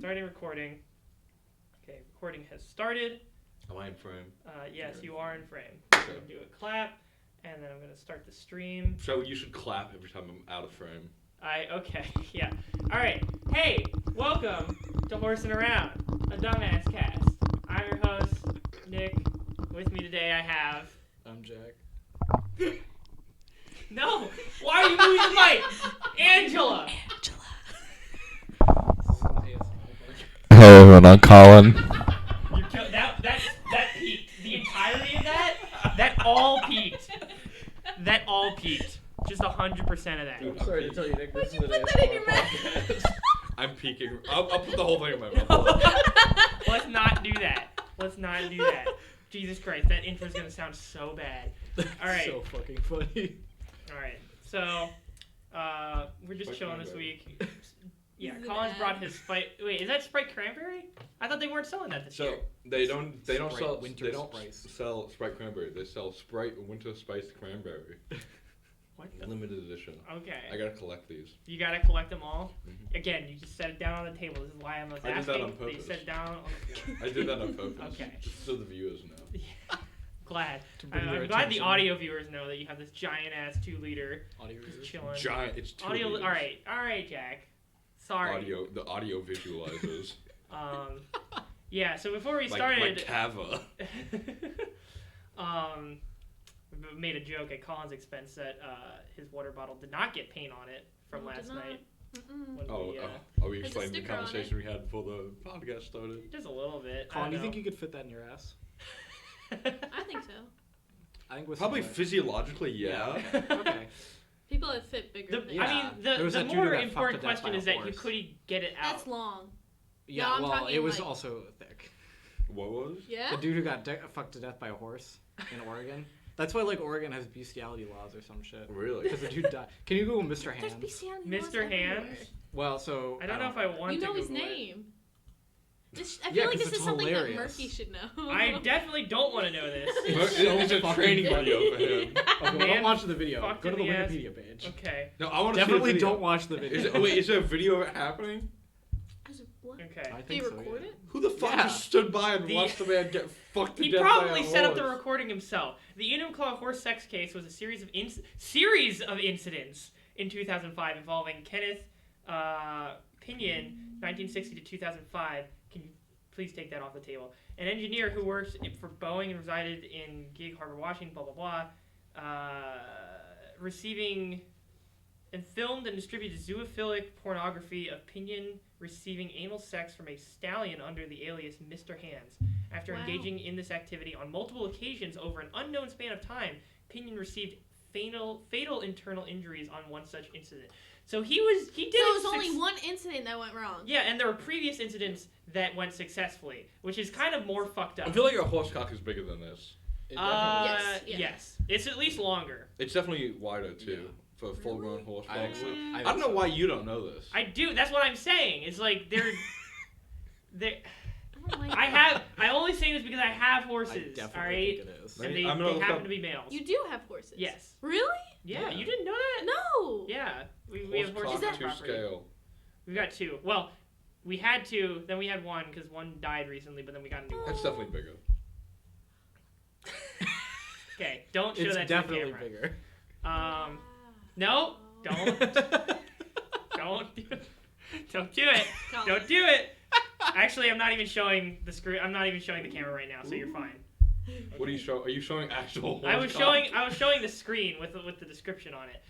Starting recording. Okay, recording has started. Am I in frame? Yes, you are in frame. I'm going to do a clap, and then I'm going to start the stream. So you should clap every time I'm out of frame. Okay, yeah. Alright, hey, welcome to Horsin Around, a dumbass cast. I'm your host, Nick. With me today I have... I'm Jack. No! Why are you moving the mic? Angela! Hello everyone, I'm Colin. You killed that peaked. The entirety of that all peaked. That all peaked. Just 100% of that. I'm sorry to tell you, Nick, this is an put that in your podcast. I'm peeking. I'll put the whole thing in my mouth. Let's not do that. Let's not do that. Jesus Christ, that intro's gonna sound so bad. Alright. So fucking funny. Alright, so, we're just chilling this week. Yeah, Colin's brought his Sprite. Wait, is that Sprite Cranberry? I thought they weren't selling that this year. They don't sell Winter Spice. sell Sprite Cranberry. They sell Sprite Winter Spiced Cranberry. What? Limited edition. Okay. I gotta collect these. You gotta collect them all? Mm-hmm. Again, you just set it down on the table. This is why I was I did asking. that on They purpose. set it down on the floor. I did that on purpose. Okay. Just so the viewers know. Yeah. Glad. To bring your I'm glad the attention. audio viewers know that you have this giant ass 2-liter Audio just readers. chilling. Giant. It's 2 Audio. liters. All right, Jack. Sorry. The audio visualizers. Yeah. So before we like started, Cava. we made a joke at Colin's expense that his water bottle did not get paint on it from last night. When We There's a explained the sticker on conversation we had before the podcast started. just a little bit. Colin, I do you don't think you could fit that in your ass? I think so. I think with Probably some, physiologically, yeah. Okay. People that fit bigger than I Yeah. mean, There was the that dude more who got important fucked to death question by a is that horse. could he get it out? That's long. Yeah, No, I'm well, talking it was like- also thick. What was? Yeah? The dude who got fucked to death by a horse in Oregon. That's why, like, Oregon has bestiality laws or some shit. Really? Because the dude died. Can you Google Mr. There's Hands? bestiality laws Mr. everywhere. Hands? Well, so... I don't know if I want You to know his Google it. name. I Yeah, feel like 'cause this it's is something hilarious. that Murphy should know. I definitely don't want to know this. It's a training video for him. Okay, well, Man, don't watch the video. fucked Go to the in the ass. Wikipedia page. Okay. No, I want to Definitely see the video. don't watch the video. Is there a video of it happening? What? Okay. I Did think he so, record yeah. it? Who the fuck Yeah. just stood by and The- watched the man get fucked to He death by a probably set up the horse? recording himself. The Enumclaw horse sex case was a series of incidents in 2005 involving Kenneth Pinion, 1960 to 2005. Can you please take that off the table? An engineer who worked for Boeing and resided in Gig Harbor, Washington, blah, blah, blah, receiving and filmed and distributed zoophilic pornography of Pinion receiving anal sex from a stallion under the alias Mr. Hands. After Wow. engaging in this activity on multiple occasions over an unknown span of time, Pinion received fatal internal injuries on one such incident. So he did So it. it was only one incident that went wrong. Yeah, and there were previous incidents that went successfully, which is kind of more fucked up. I feel like a horse cock is bigger than this. It definitely is. Yes, yeah. Yes. It's at least longer. It's definitely wider too for a full-grown horse. I think so. probably. I think don't know so. why you don't know this. I do. That's what I'm saying. It's like they're. I don't like I only say this because I have I horses. definitely All right. think it is. And I'm gonna they look happen up- to be males. You do have horses. Yes. Really? Yeah, Yeah. you didn't know that? No. Yeah, we have Horse horses cock on to property. scale. We've got two. Well, we had two, then we had one because one died recently, but then we got a new one. That's definitely bigger. Okay, don't show It's that definitely to the camera. bigger. No, don't do it. Don't do it. Colin. Don't do it. Actually, I'm not even showing the screen. I'm not even showing the camera right now, so you're fine. What are you showing? Are you showing actual horse I was cock? showing the screen with the description on it,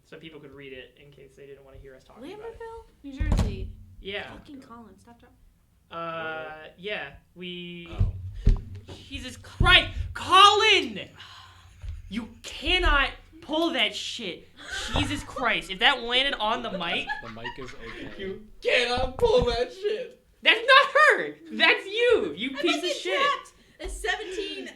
so people could read it in case they didn't want to hear us talking about it. Lambertville, New Jersey. Yeah. Fucking Colin, stop talking. Yeah. We. Oh. Jesus Christ, Colin! You cannot pull that shit. Jesus Christ! If that landed on the mic, The mic is okay. You cannot pull that shit. that's not her. That's you. You piece of shit. A 17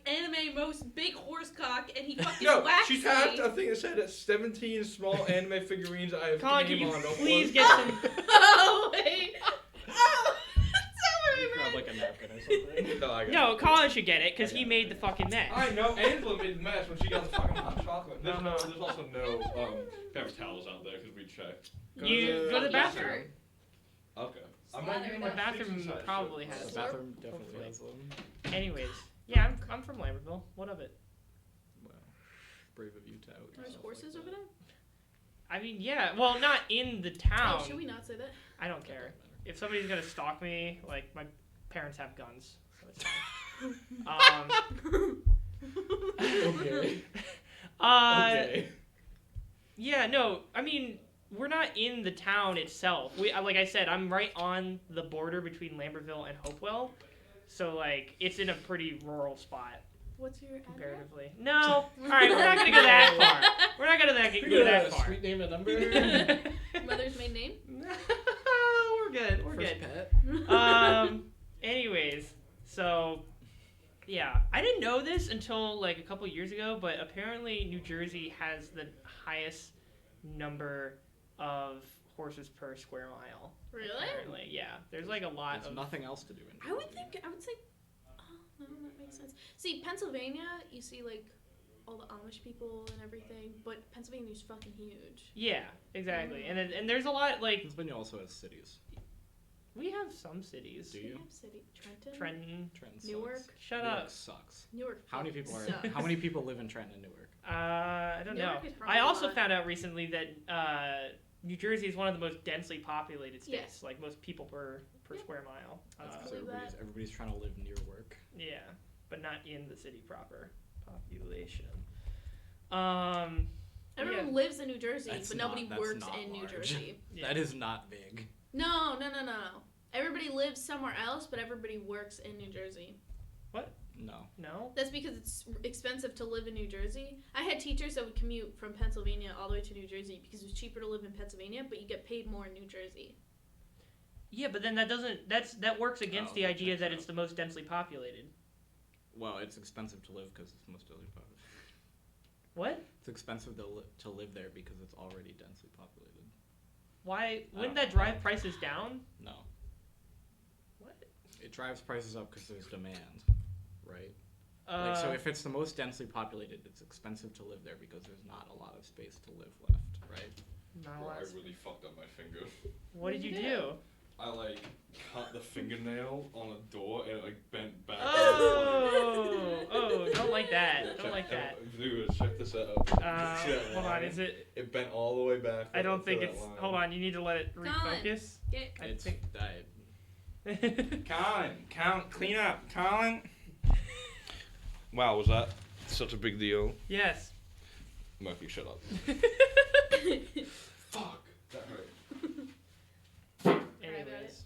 anime most big horse cock, and he fucking No, whacked she's me. had a thing that said that 17 small anime figurines I have Colin, can game you on. please get some? Oh wait. Oh, that's not You what grab I meant. like a napkin or something. No, I got No, it. Colin should get it because he made the fucking mess. I know, Angela made the mess when she got the fucking hot chocolate. There's also no paper towels out there because we checked. You go to the Yeah, bathroom. sure. Okay. I'm rather my not. bathroom Fiction size, probably sure. has. The bathroom definitely Hopefully. has them. Anyways, yeah, I'm from Lambertville. What of it? Well, brave of you to out. There's yourself horses like over that. there? I mean, yeah. Well, not in the town. Oh, should we not say that? I don't care. If somebody's gonna stalk me, like my parents have guns, so it's fine. Okay. Okay. Yeah, no. I mean, we're not in the town itself. Like I said, I'm right on the border between Lambertville and Hopewell, so like it's in a pretty rural spot What's your address? comparatively. No. All right, we're not gonna go that far. We're not gonna go that far. Street name and number. Mother's maiden name? We're good. We're First good. pet. Anyways, so yeah, I didn't know this until like a couple years ago, but apparently New Jersey has the highest number of horses per square mile. Really? Apparently, yeah. There's like a lot There's of. nothing else to do in I would Jersey. say, oh, no, that makes sense. See, Pennsylvania, you see, like, all the Amish people and everything, but Pennsylvania's fucking huge. Yeah, exactly. And there's a lot like Pennsylvania also has cities. we have some cities. Do We you? have city. Trenton? Trenton. Trenton Newark? sucks. Shut Newark up. sucks. Newark. How many people sucks. are? How many people live in Trenton and Newark? I don't know. Newark is probably I also not. found out recently that New Jersey is one of the most densely populated states. Yes. Like most people per Yeah. square mile. That's So believe that. everybody's trying to live near work. Yeah, but not in the city proper population. Everyone Yeah. lives in New Jersey, That's but nobody not- that's works not in New large. Jersey. Yeah. That is not big. No. Everybody lives somewhere else, but everybody works in New Jersey. No. No. That's because it's expensive to live in New Jersey. I had teachers that would commute from Pennsylvania all the way to New Jersey because it was cheaper to live in Pennsylvania, but you get paid more in New Jersey. Yeah, but then that works against Oh, the that idea checks that out. it's the most densely populated. Well, it's expensive to live because it's most densely populated. What? It's expensive to live there because it's already densely populated. Why wouldn't don't that know. drive prices down? No. What? It drives prices up because there's demand, right? Like, so if it's the most densely populated, it's expensive to live there because there's not a lot of space to live left, right? not a Bro, lot I of- really fucked up my finger. What did you do? I like cut the fingernail on a door and it like bent back. Oh, don't like that. Yeah, Don't check- like that. Viewers, check this out. See that Hold on, line? is it? It bent all the way back. I don't to think that it's. line. Hold on, you need to let it Colin. refocus. Get I It's think. Colin, clean up, Colin. Wow, was that such a big deal? Yes. Murphy, shut up. Fuck, that hurt. Anyways.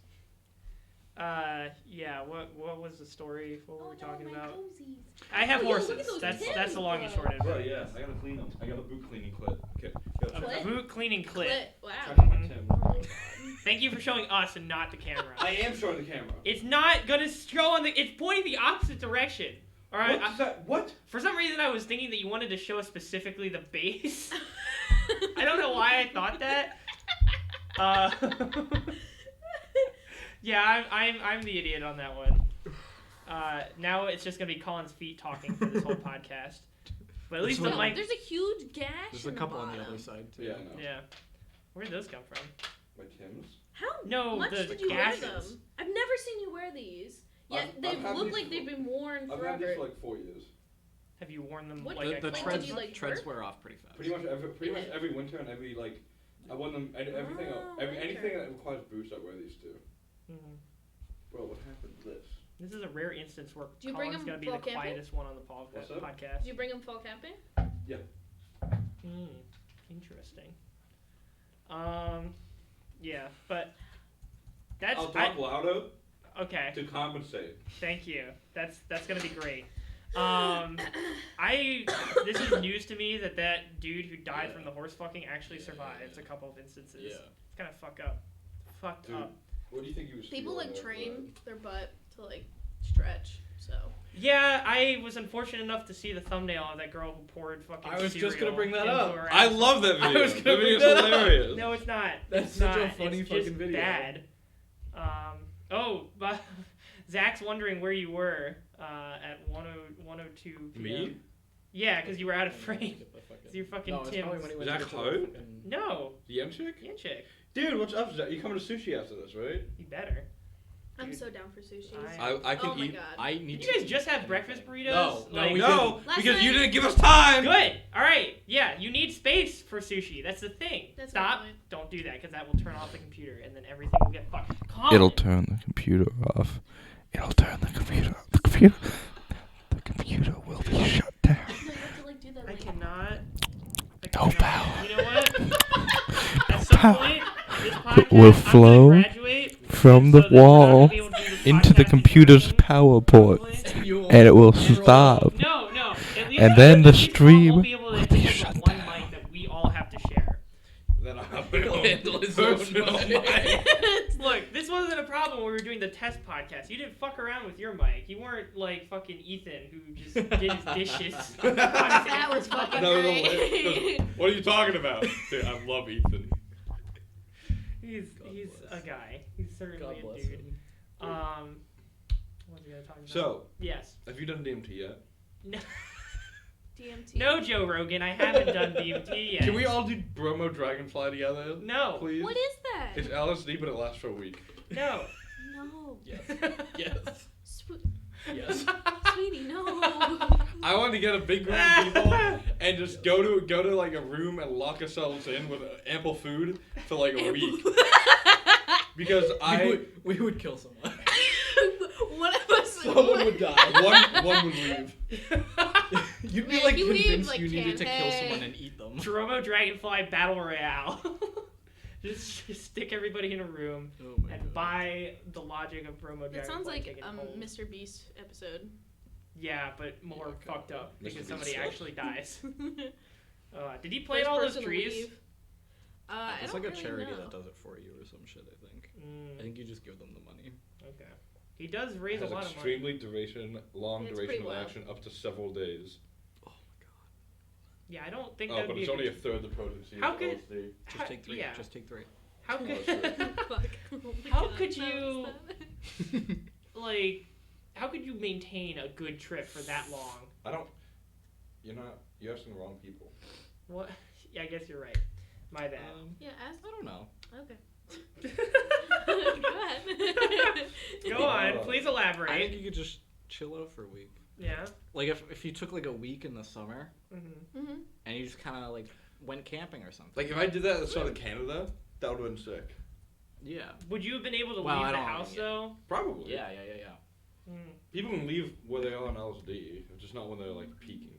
Yeah. What was the story? What were we talking about? I have Oh, yo, horses. look at those That's pins, the long and bro. short of Bro, it. yeah, I gotta clean them. I got a boot cleaning clip. Okay, yo, check Clit? out. Boot cleaning clip. Clit. Wow. Check out my Mhm. Tim. Oh my god. Thank you for showing us and not the camera. I am showing the camera. It's not gonna show on the. It's pointing the opposite direction. All right. What is that? What? For some reason, I was thinking that you wanted to show us specifically the base. I don't know why I thought that. Yeah, I'm the idiot on that one. Now it's just gonna be Colin's feet talking for this whole podcast. But at least the one- mic. There's a huge gash. There's in a couple the on the bottom. other side too. Yeah, I know. Yeah. Where did those come from? My Tim's? How No, much the did you gashes. wear them? I've never seen you wear these. Yeah, I've they had look these like for- they've been worn I've had forever. these for like 4 years. Have you worn them What- like The a Like, treads, did you, like, treads work? wear off pretty fast. Pretty much Yeah. every winter and every like, I wore them everything. Oh, Anything winter. that requires boots, I wear these too. Mhm. Bro, what happened to this? This is a rare instance where Do you bring Colin's them gonna be the fall camping? quietest one on the What's up? podcast. Did you bring them fall camping? Interesting. Yeah, but that's I'll talk louder okay. to compensate. Thank you. That's gonna be great. This is news to me that dude who died Yeah. from the horse fucking actually Yeah, survived yeah. a couple of instances. Yeah. It's kind of fucked Dude. up. What do you think he was? People feeling like there, train their butt to like stretch. So Yeah, I was unfortunate enough to see the thumbnail of that girl who poured fucking. I was just cereal gonna bring that into up. her I ass. love that video. I was gonna The bring video's that up. hilarious. No, it's not. That's It's such a not. funny It's fucking just video. Bad. But Zach's wondering where you were at 1:02 p.m. Me? Yeah, because you were out of frame. Get the fuck in. You fucking No, it's Tim's. probably when he went Zach to get Ho? the fucking- No, The M chick? Yen chick. Dude, what's up, Zach? You coming to sushi after this, right? You better. I'm so down for sushi. I can Oh my eat. God. I need Did you guys to just eat have breakfast anything. burritos? No, Like- we No, didn't. Last because you night- didn't give us time. Good. All right. Yeah, you need space for sushi. That's the thing. That's my Stop. point. Don't do that because that will turn off the computer and then everything will get fucked. It'll turn the computer off. It'll turn the computer off. The computer will be shut down. No, you have to like do that. I Like, cannot. No power. You know what? At some power point, this podcast will I'm flow gonna graduate from so the that we're not gonna wall be able to do this into the podcast computer's in person, power port, probably. You and it will control- stop. No. At least, And then the at least Paul stream won't be able to will be handle shut one down. mic that we all have to share. Then I have He'll handle his own personal mic. mic. Look, this wasn't a problem when we were doing the test podcast. You didn't fuck around with your mic. You weren't like fucking Ethan who just did his dishes. that was fucking No, great. what are you talking about? Dude, I love Ethan. He's a guy. He's certainly God a bless dude. him. What was I gonna talk about? So, yes. have you done DMT yet? No, DMT. no, Joe Rogan. I haven't done DMT yet. Can we all do Bromo Dragonfly together? No. Please? What is that? It's LSD, but it lasts for a week. No. No. Yes. Yes. Yes. Sweetie, no. I want to get a big group of people and just go to like a room and lock ourselves in with ample food for like a week. Because we would kill someone. One of us. Someone would die. one would leave. You'd be Man, like you leave, convinced like, you needed to kill Canhe. someone and eat them. Dromo Dragonfly Battle Royale. just stick everybody in a room Oh my and God. by the logic of Bromo Dragonfly That sounds like taking hold. Mr. Beast episode. Yeah, but more Yeah, okay. fucked up Mr. because Beast somebody stuff. actually dies. Did he plant First all those person to trees? leave. I It's don't like a really charity know. that does it for you or some shit, I think. I think you just give them the money. Okay. He does raise It has a lot of money. extremely long Yeah, it's duration pretty of wild. action, up to several days. Oh my god. Yeah, I don't think Oh, that would but be it's a only a good- third the potency How of could- LSD. Just take 3. Yeah. Just take 3. How could Fuck. Oh my How God, could that you- was that. like how could you maintain a good trip for that long? You're asking the wrong people. What? Yeah, I guess you're right. My bad. Yeah, ask. I don't know. Okay. Go ahead. Go on, please I think elaborate. you could just chill out for a week. Yeah. Like if you took like a week in the summer Mm-hmm. Mhm. and you just kind of like went camping or something. Like if I did that at the start of Canada, that would have been sick. Yeah. Would you have been able to Well, leave I the don't- house yeah. though? Probably. Yeah. Mm, People can leave where they are on LSD, just not when they're like peaking.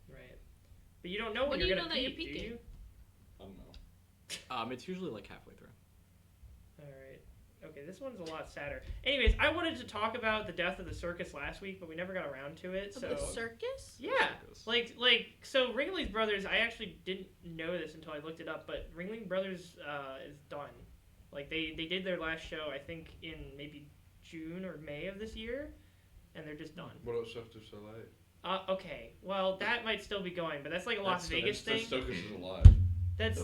right. But you don't know when When do you're you gonna know that you're peak, do peaking? you? I don't know. It's usually like halfway through. All right. Okay, this one's a lot sadder. Anyways, I wanted to talk about the death of the circus last week, but we never got around to it. Of So the circus? yeah, Circus. so Ringley's Brothers. I actually didn't know this until I looked it up, but Ringling Brothers is done. Like they did their last show, I think in maybe June or May of this year, and they're just done. What about Cirque du Soleil? Okay, well that might still be going, but that's like a Las Vegas The thing. circus is alive. That's,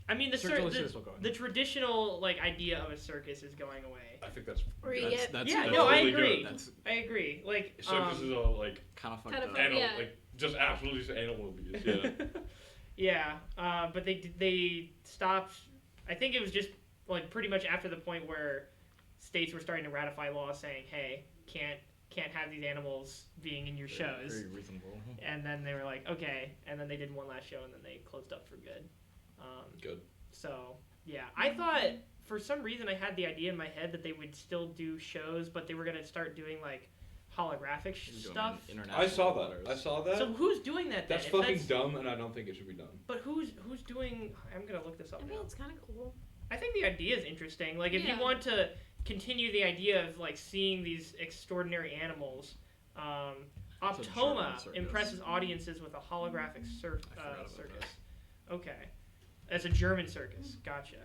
I mean the Cirque du cir- Soleil the, is still going. the traditional like idea of a circus is going away. I think that's. Or you That's- get that's- Yeah, that's no, I really agree. good. That's I agree. Like Circuses are like kind of fucked Kind of up. fun. animal, Yeah. like just absolutely just animal abuse. Yeah. yeah, but they stopped. I think it was just like pretty much after the point where states were starting to ratify laws saying, "Hey, can't have these animals being in your shows." Very reasonable. And then they were like, "Okay," and then they did one last show, and then they closed up for good. Good. So yeah, I thought for some reason I had the idea in my head that they would still do shows, but they were gonna start doing like holographic stuff. I saw that. So who's doing that then? That's If fucking dumb, and I don't think it should be done. But who's doing? I'm gonna look this up I mean, now. it's kind of cool. I think the idea is interesting. Like, if Yeah. you want to continue the idea of like seeing these extraordinary animals, It's a Optoma German circus. impresses audiences with a holographic I forgot about circus. Okay, that's a German circus. Gotcha.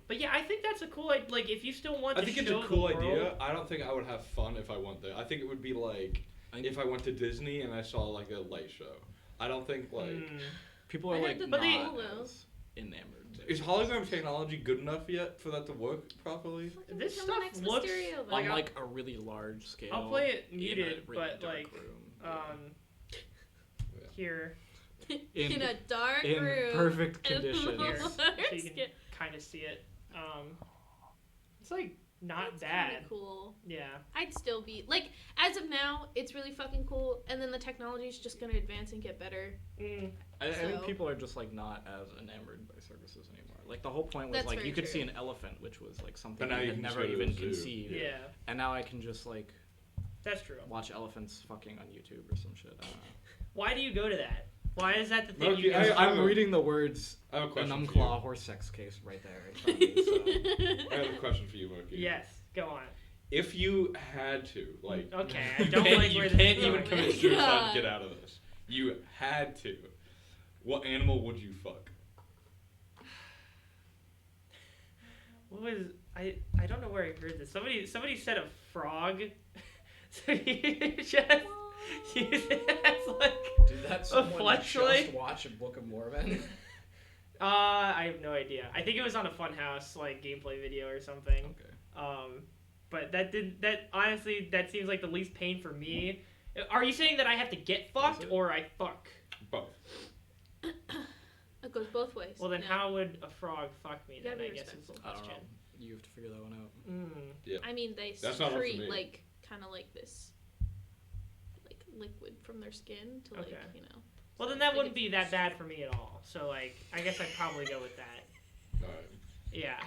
But yeah, I think that's a cool. Like, if you still want I to think show it's a the cool world, idea. I don't think I would have fun if I went there. I think it would be like I think if I went to Disney and I saw like a light show. I don't think like people are I like heard that not they- Cool, as enamored. is hologram technology good enough yet for that to work properly? Fucking This become an stuff looks Mysterio, then. like On I'll- like a really large scale. I'll play it in a muted, really but dark like room. here, in a dark in room. perfect and condition. a Here. large so you can scale. kind of see it. It's like not That's bad. kinda cool. Yeah. I'd still be like, as of now, it's really fucking cool, and then the technology's just gonna advance and get better. I think So- people are just like not as enamored by circuses anymore. Like the whole point was That's like very you could true. see an elephant, which was like something But now I you had can never just go to even the zoo. conceived. Yeah. And now I can just like That's true. watch elephants fucking on YouTube or some shit. I don't know. Why do you go to that? Why is that the thing Loki, you go? I'm reading the words I have a question for Numclaw horse sex case right there in front of me. So. you. I have a question for you, Loki. Yes. Go on. If you had to, like, Okay. I don't can't- like you where this can't is even going. commit Oh suicide God. to get out of this. You had to. What animal would you fuck? What was I don't know where I heard this. Somebody said a frog. So you just use it as like Did that someone fleshlight? just watch a Book of Mormon? I have no idea. I think it was on a Funhouse like gameplay video or something. Okay. But that honestly that seems like the least pain for me. Are you saying that I have to get fucked it? or I fuck? Both. It goes both ways. Well then Yeah. how would a frog fuck me You then? gotta I be guess is the respectful. I don't question. know. You have to figure that one out. I mean, they That's not one for secrete me. like kind of like this, like liquid from their skin to like Okay. you know. Well then so that they wouldn't get- be that bad for me at all. So like I guess I'd probably go with that. Alright. Yeah.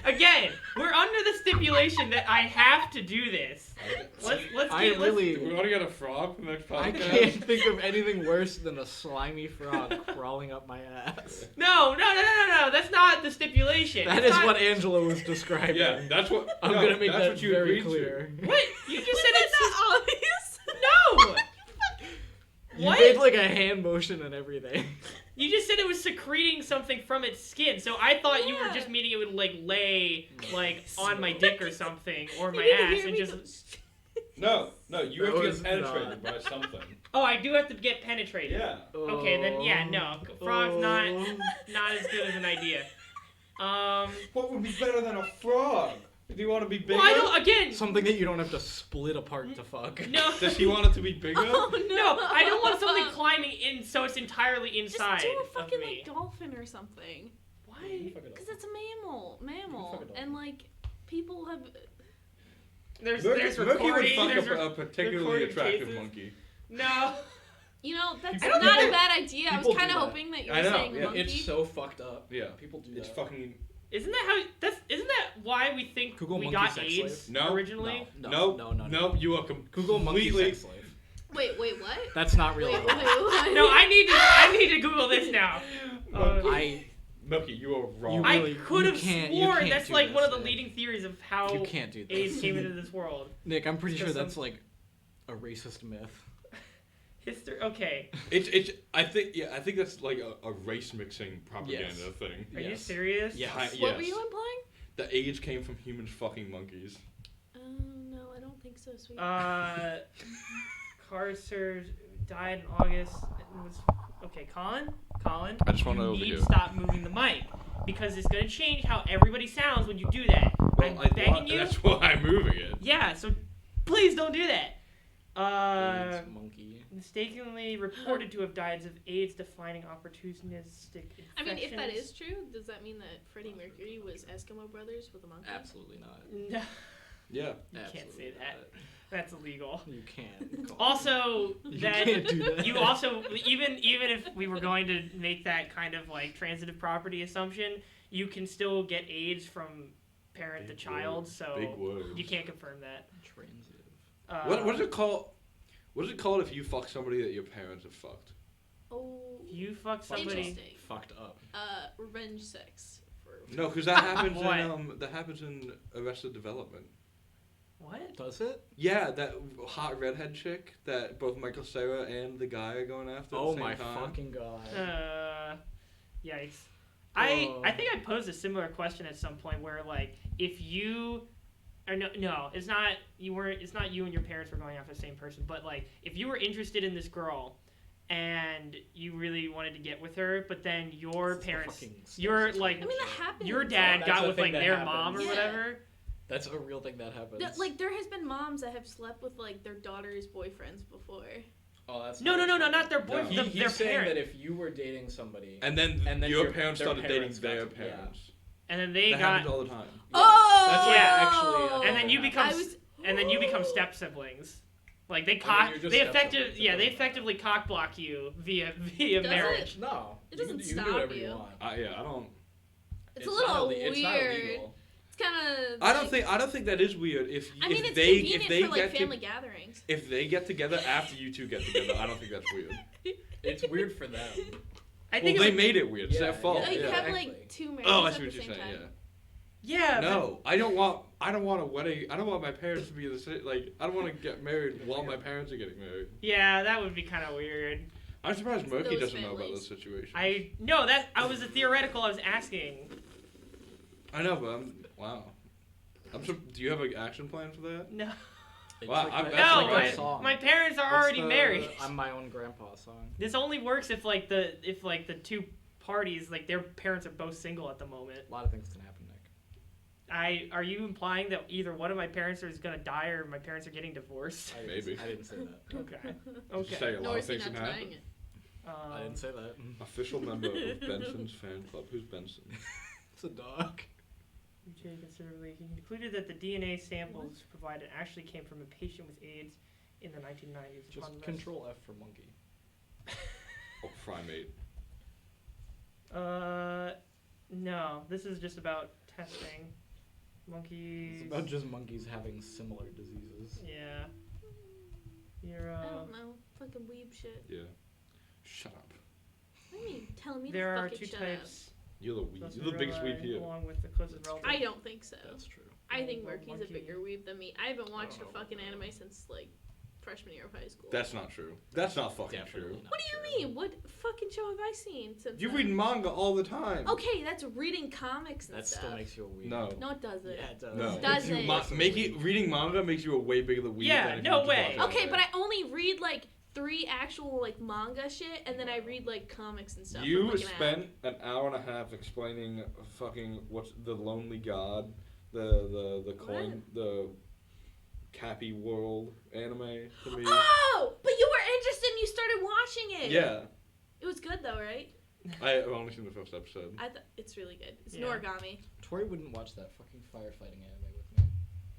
Again, we're under the stipulation that I have to do this. Let's I get, really- Do we want to get a frog for the next I podcast? can't think of anything worse than a slimy frog crawling up my ass. No, that's not the stipulation. That It's is not- what Angela was describing. Yeah, that's what. I'm no, gonna make that's that what you very agreed clear. What? You just said it's Not obvious. no. You What? made like a hand motion and everything. You just said it was secreting something from its skin, so I thought you were Yeah. just meaning it would like lay like on my dick or something or You my didn't ass hear and me just. No, you That have to was get penetrated by something. Oh, I do have to get penetrated. Yeah. Okay, then yeah, no, frog's not as good as an idea. What would be better than a frog? Do you want to be bigger? Well, I don't. Again, Something that you don't have to split apart to fuck. no. Does he want it to be bigger? Oh, no. No, I don't want something climbing in so it's entirely inside Just do a of fucking me. like dolphin or something. Why? Because it's a mammal, fuck a dolphin. and like people have. There's Murky would recording. fuck There's a particularly recorded attractive cases. monkey. No. You know, that's People not do a that. bad idea. I was People kind do of that. hoping that you I were know, saying yeah. monkey. It's so fucked up. Yeah. People do It's that. fucking. Isn't that why we think Google we monkey got sex AIDS slave? No, originally? No. You are Google monkey completely. sex slave. Wait, what? That's not real. Wait, at wait, all. what? No, I need to Google this now. Milky, you are wrong. You I really- could have you sworn can't that's do like this, one of the Nick. leading theories of how You can't do this. AIDS came into this world. Nick, I'm pretty sure Because that's like a racist myth. History. Okay. It's. I think that's like a race mixing propaganda Yes. thing. Are you Yes. serious? Yes. Yes. What were you implying? The AIDS came from humans fucking monkeys. No, I don't think so, sweet. Carcer died in August. It was okay. Colin. I just want to You over need here. to stop moving the mic because it's gonna change how everybody sounds when you do that. I'm begging you. That's why I'm moving it. Yeah. So please don't do that. AIDS monkey. Mistakenly reported to have died of AIDS, defining opportunistic infections. I mean, if that is true, does that mean that Freddie Mercury was Eskimo Brothers with a monkey? Absolutely not. No, Yeah. you can't Absolutely say that. not. That's illegal. You can't. Also, You that can't do that. you also even if we were going to make that kind of like transitive property assumption, you can still get AIDS from parent to Big child. word. So Big words. you can't confirm that. Transitive. What is it called? What is it called if you fuck somebody that your parents have fucked? Oh, If you fuck somebody. interesting. Fucked up. Revenge sex. No, because that happens What? in Arrested Development. What? Does it? Yeah, that hot redhead chick that both Michael Cera and the guy are going after. Oh at the same my time. fucking god. Yikes. I think I posed a similar question at some point where like if you or no, it's not you and your parents were going after the same person, but like if you were interested in this girl and you really wanted to get with her, but then your This is parents fucking your stupid like shit. I mean, that happens. your dad That's got a with thing like that their happens. mom or Yeah. whatever. That's a real thing that happens. Like, there has been moms that have slept with like their daughter's boyfriends before. Oh, that's No, not their No. boyfriend, He's their saying parent. that if you were dating somebody, And then And then your your- parents their started dating parents got their to- yeah. parents. and then they That got, happens all the time. Oh! That's like Yeah. actually. and then you become, I was- and then you become step siblings. Like they I mean, you're just they step siblings, it they doesn't effectively cock block you via Does marriage. No. It doesn't you can stop do whatever you. you want. Yeah, I don't. It's a little weird. It's not illegal. It's kind of. I don't think that is weird. I mean, if it's they convenient if they for like get family gatherings. if they get together after you two get together, I don't think that's weird. It's weird for them. I Well, think they it was, made it weird. It's Yeah, their fault. Like yeah. have exactly. like 2 marriages Oh, I at see the what you're same saying. time. yeah. No, I don't want a wedding. I don't want my parents to be the same. Like, I don't want to get married while my parents are getting married. Yeah, that would be kind of weird. I'm surprised It's Murky those doesn't know about families. this situation. I was a theoretical. I was asking. I know, but wow. Do you have an action plan for that? No, It's Wow, like I that- bet it's no, like that my, song. my parents are What's already the married. I'm my own grandpa song. This only works if the two parties, like their parents are both single at the moment. A lot of things can happen, Nick. Are you implying that either one of my parents is gonna die or my parents are getting divorced? Maybe. I didn't say that. Okay. Just say a lot Nor of is he things not can trying happen. it. I didn't say that. Official member of Benson's fan club. Who's Benson? It's a dog. Considerably, he concluded that the DNA samples provided actually came from a patient with AIDS in the 1990s. Just upon Control F for monkey. Oh, primate. No, this is just about testing. Monkeys. It's about just monkeys having similar diseases. Yeah. You're, I don't know. Fucking weeb shit. Yeah. Shut up. What do you mean telling me There to are fucking two shut types. You're the weed. Those You're the big rely sweep here. Along with the closest relative. up? I don't think so. That's true. I think Well, Murky's a monkey. bigger weeb than me. I haven't watched don't a know fucking about that. anime since like freshman year of high school. That's not true. That's not fucking Definitely true. not What do true. you mean? What fucking show have I seen since You then? read manga all the time. Okay, that's reading comics and That stuff. still makes you a weeb. No. No, it doesn't. Yeah, it does. No. Does You it? reading manga makes you a way bigger weeb. Yeah, than if no you just way. watch Okay, anime. but I only read like 3 actual like manga shit, and then I read like comics and stuff. from, You like, an app. spent an hour and a half explaining fucking what's the Lonely God, the coin, the Cappy World anime to me. Oh, but you were interested and you started watching it. Yeah, It was good though, right? I've only seen the first episode. I thought it's really good. It's Yeah. Noragami. Tori wouldn't watch that fucking firefighting anime with me.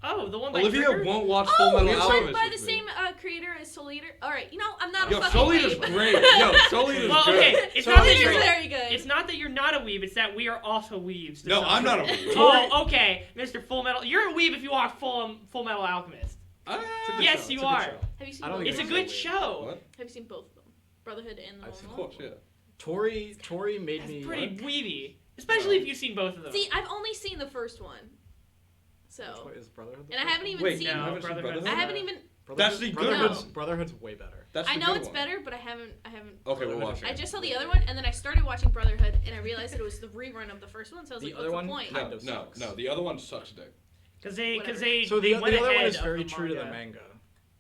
Oh, the one by Olivia Trigger? won't watch Full Oh, Metal it's Alchemist by the with me. same creator as Soul Eater. All right, you know I'm not Yo, a fucking Soul Eater's weeb. great. Yo, Soul Eater's Well, good. okay, it's So not that Soul you're Eater's very good. It's not that you're not a weeb, it's that we are also weebs. to No, some I'm not a degree. weeb. Oh, okay, Mr. Full Metal. You're a weeb if you watch Full Metal Alchemist. Ah, Yes, you are. Have you seen I don't both? It's a of even them? good show. What? Have you seen both of them? Brotherhood and the I've Lone seen Of Wolf? course, yeah. Tori made That's me. pretty weeby, especially if you've seen both of them. See, I've only seen the first one. Which So, one is Brotherhood? and I haven't even Wait, seen. you No, haven't seen Brotherhood. Brotherhood? I haven't even. That's the good Brotherhood's, one. Brotherhood's way better. That's I the know good it's one. better, but I haven't. Okay, we'll watch Brotherhood it. I just saw the other one, and then I started watching Brotherhood, and I realized that it was the rerun of the first one. So I was The like, other "What's one? the point?" Kind No, of no, sucks. no. The other one sucks dick. Because they Whatever. So they the went other one ahead is very of true to the manga. manga.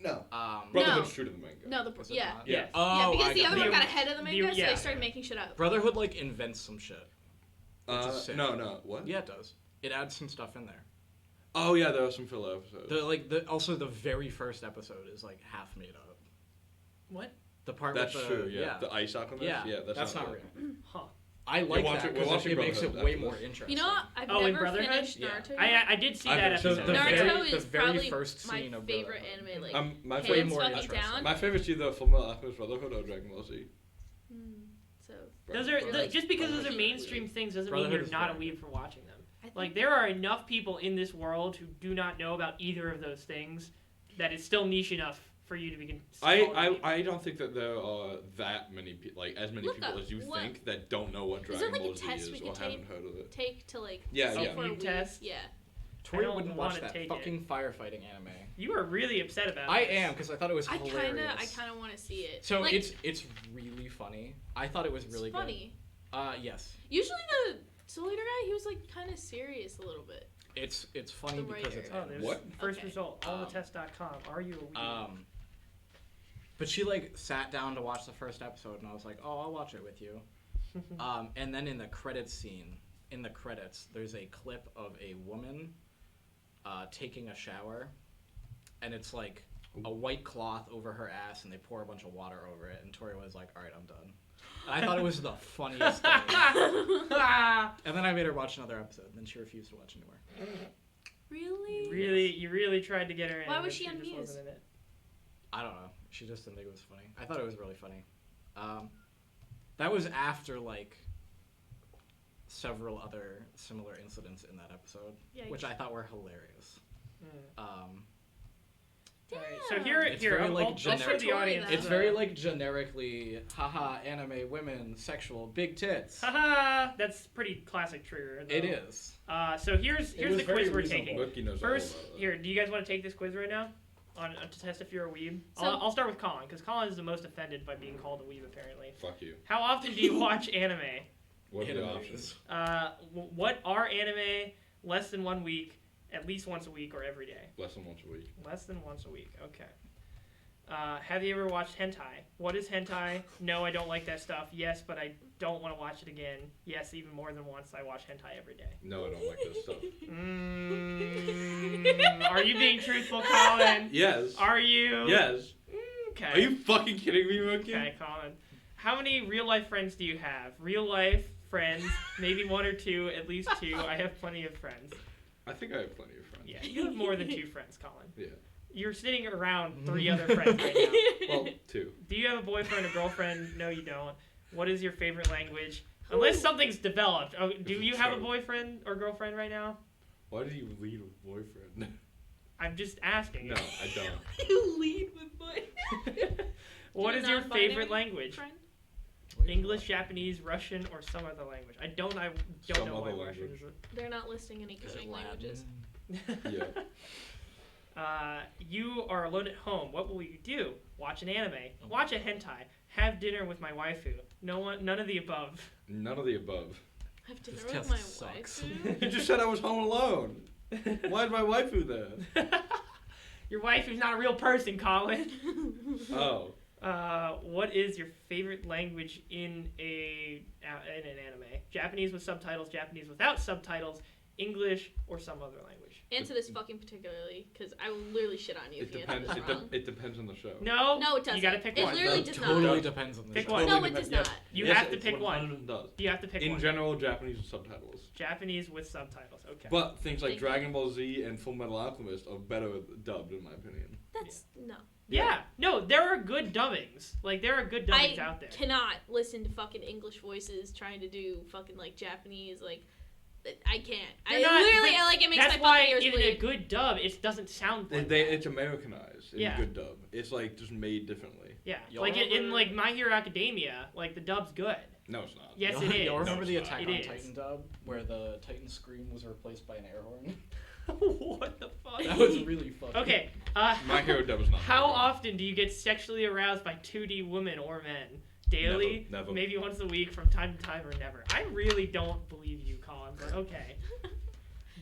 No. Um, Brotherhood's true to the manga. No, the is it yeah. not? Yeah. Oh, Yeah, because I the got other one it. got ahead of the manga, so yeah. they started making shit up. Brotherhood like invents some shit. It's a sin. No. What? Yeah, it does. It adds some stuff in there. Oh yeah, there are some filler episodes. Also the very first episode is like half made up. What? The part That's with the true. Yeah. The ice alchemist. yeah, that's not real. real. Huh. I like watching- that we're because watching it makes it Brotherhood way after more this. interesting. You know what? I've Oh, in never Brotherhood? finished Yeah. Naruto. yet. I did see I've that never seen episode. the Naruto very- is the very probably first my scene of favorite Brotherhood. anime. Like, My Way favorite. more fucking interesting. down. My favorite's either Full Metal Alchemist Brotherhood or Dragon Ball Z. So Those are You're like- just because those are Brotherhood. mainstream things doesn't mean Brotherhood you're is not a very weeb for watching them. I think Like there are enough people in this world who do not know about either of those things that it's still niche enough for you to be. I don't think that there are that many as many Look people up as you what- think that don't know what Is there, Dragon like, a Ball Z test is we or could haven't heard of it. take to like Yeah, see yeah. for a Weeb weeb. test? Yeah. Tori don't wouldn't watch wanna that take fucking firefighting anime. You were really upset about. I this. am because I thought it was I hilarious. kind of want to see it. So like, it's really funny. I thought it was really it's funny. good. Yes. Usually the Soul Eater guy, he was like kind of serious a little bit. It's funny The because it's writer. Oh, there's What? first Okay. result. Allthetest.com. Are you a weeb? But she like sat down to watch the first episode, and I was like, "Oh, I'll watch it with you." And then in the credits scene, in the credits, there's a clip of a woman taking a shower, and it's like a white cloth over her ass, and they pour a bunch of water over it. And Tori was like, "All right, I'm done." And I thought it was the funniest thing. And then I made her watch another episode, and then she refused to watch anymore. Really? You really tried to get her in. Why was but she on just Muse? wasn't in it. I don't know. She just didn't think it was funny. I thought it was really funny. That was after, like, several other similar incidents in that episode, Yikes. which I thought were hilarious. Alright, so Damn. here, very, like, I'll show generic- the audience. It's very, like, generically, haha, anime, women, sexual, big tits. Haha, that's pretty classic trigger. Though. It is. So here's was the very quiz we're reasonable. taking. Rookie knows First, all about it. here, do you guys want to take this quiz right now? To test if you're a weeb? So- I'll start with Colin, because Colin is the most offended by being called a weeb, apparently. Fuck you. How often do you watch anime? What are the Animes. options? What are anime less than 1 week, at least once a week, or every day? Less than once a week. Less than once a week, okay. Have you ever watched hentai? What is hentai? No, I don't like that stuff. Yes, but I don't want to watch it again. Yes, even more than once. I watch hentai every day. No, I don't like this stuff. Are you being truthful, Colin? Yes. Are you? Yes. Okay. Are you fucking kidding me, Rookie? Okay, Colin. How many real life friends do you have? Real life friends, maybe 1 or 2, at least 2. I have plenty of friends. I think I have plenty of friends. Yeah, you have more than 2 friends, Colin. Yeah. You're sitting around 3 other friends right now. Well, 2. Do you have a boyfriend or girlfriend? No, you don't. What is your favorite language? Unless something's developed. Oh, do you have a boyfriend or girlfriend right now? Why do you lead with boyfriend? I'm just asking. No, I don't. You lead with boy. What Do you is your non-binary favorite language? friend? English, Japanese, Russian, or some other language? I don't know Some why other Russian language. They're not listing any coding languages. Yeah. You are alone at home. What will you do? Watch an anime. Watch a hentai. Have dinner with my waifu. None of the above. None of the above. Have dinner This with test my sucks. wife. You just said I was home alone. Why's my waifu there? Your waifu's not a real person, Colin. Oh. What is your favorite language in an anime? Japanese with subtitles, Japanese without subtitles, English, or some other language? Answer this fucking particularly, because I will literally shit on you It if you depends. answer this wrong. It depends on the show. No. No, it doesn't. You gotta pick It one. literally That does Totally not. depends on the Pick show. one. No, it depends. does not. You Yes, have to it pick one. 100% does. You have to pick In one. general, Japanese with subtitles. Japanese with subtitles. Okay. But things like Thank you. Dragon Ball Z and Full Metal Alchemist are better dubbed, in my opinion. That's no. Yeah. No, there are good dubbings. Like, there are good dubbings out there. Cannot listen to fucking English voices trying to do fucking like Japanese like. I can't. They're I not- literally but like it makes That's my why fucking ears in a bleed. good dub, it doesn't sound like that. It's Americanized in Yeah. good dub. It's like just made differently. Yeah. Y'all Like in remember- like My Hero Academia, like the dub's good. No, it's not. Yes, Y'all- it is. Y'all remember No, the it's not. Attack It on is. Titan dub where the Titan scream was replaced by an air horn? What the fuck? That was really funny. Okay. My Hero dub is not. How good. often do you get sexually aroused by 2D women or men? Daily? Never. Maybe once a week, from time to time, or never? I really don't believe you, Colin, but okay.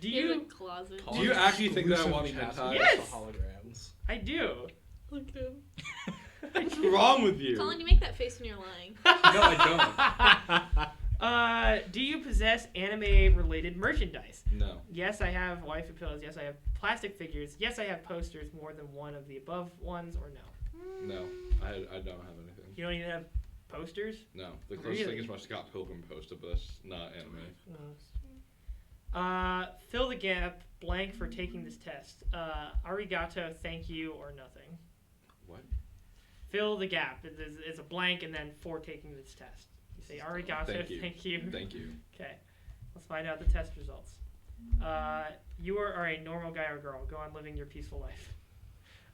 Do He has a you? closet. Do you actually think that I watch Exclusively hentai? Yes! the holograms. I do. Look at him. What's wrong with you? Colin, you make that face when you're lying. No, I Do you possess anime-related merchandise? don't. No. Yes, I have waifu pillows. Yes, I have plastic figures. Yes, I have posters. More than one of the above ones, or no? No. I don't have anything. You don't even have posters? No. The closest Really? thing is my Scott Pilgrim poster, but that's not anime. Fill the gap blank for taking this test. Arigato, thank you, or nothing. What? Fill the gap. It's a blank and then for taking this test. You say arigato, Thank you. Thank you. Okay. Let's find out the test results. You are a normal guy or girl. Go on living your peaceful life.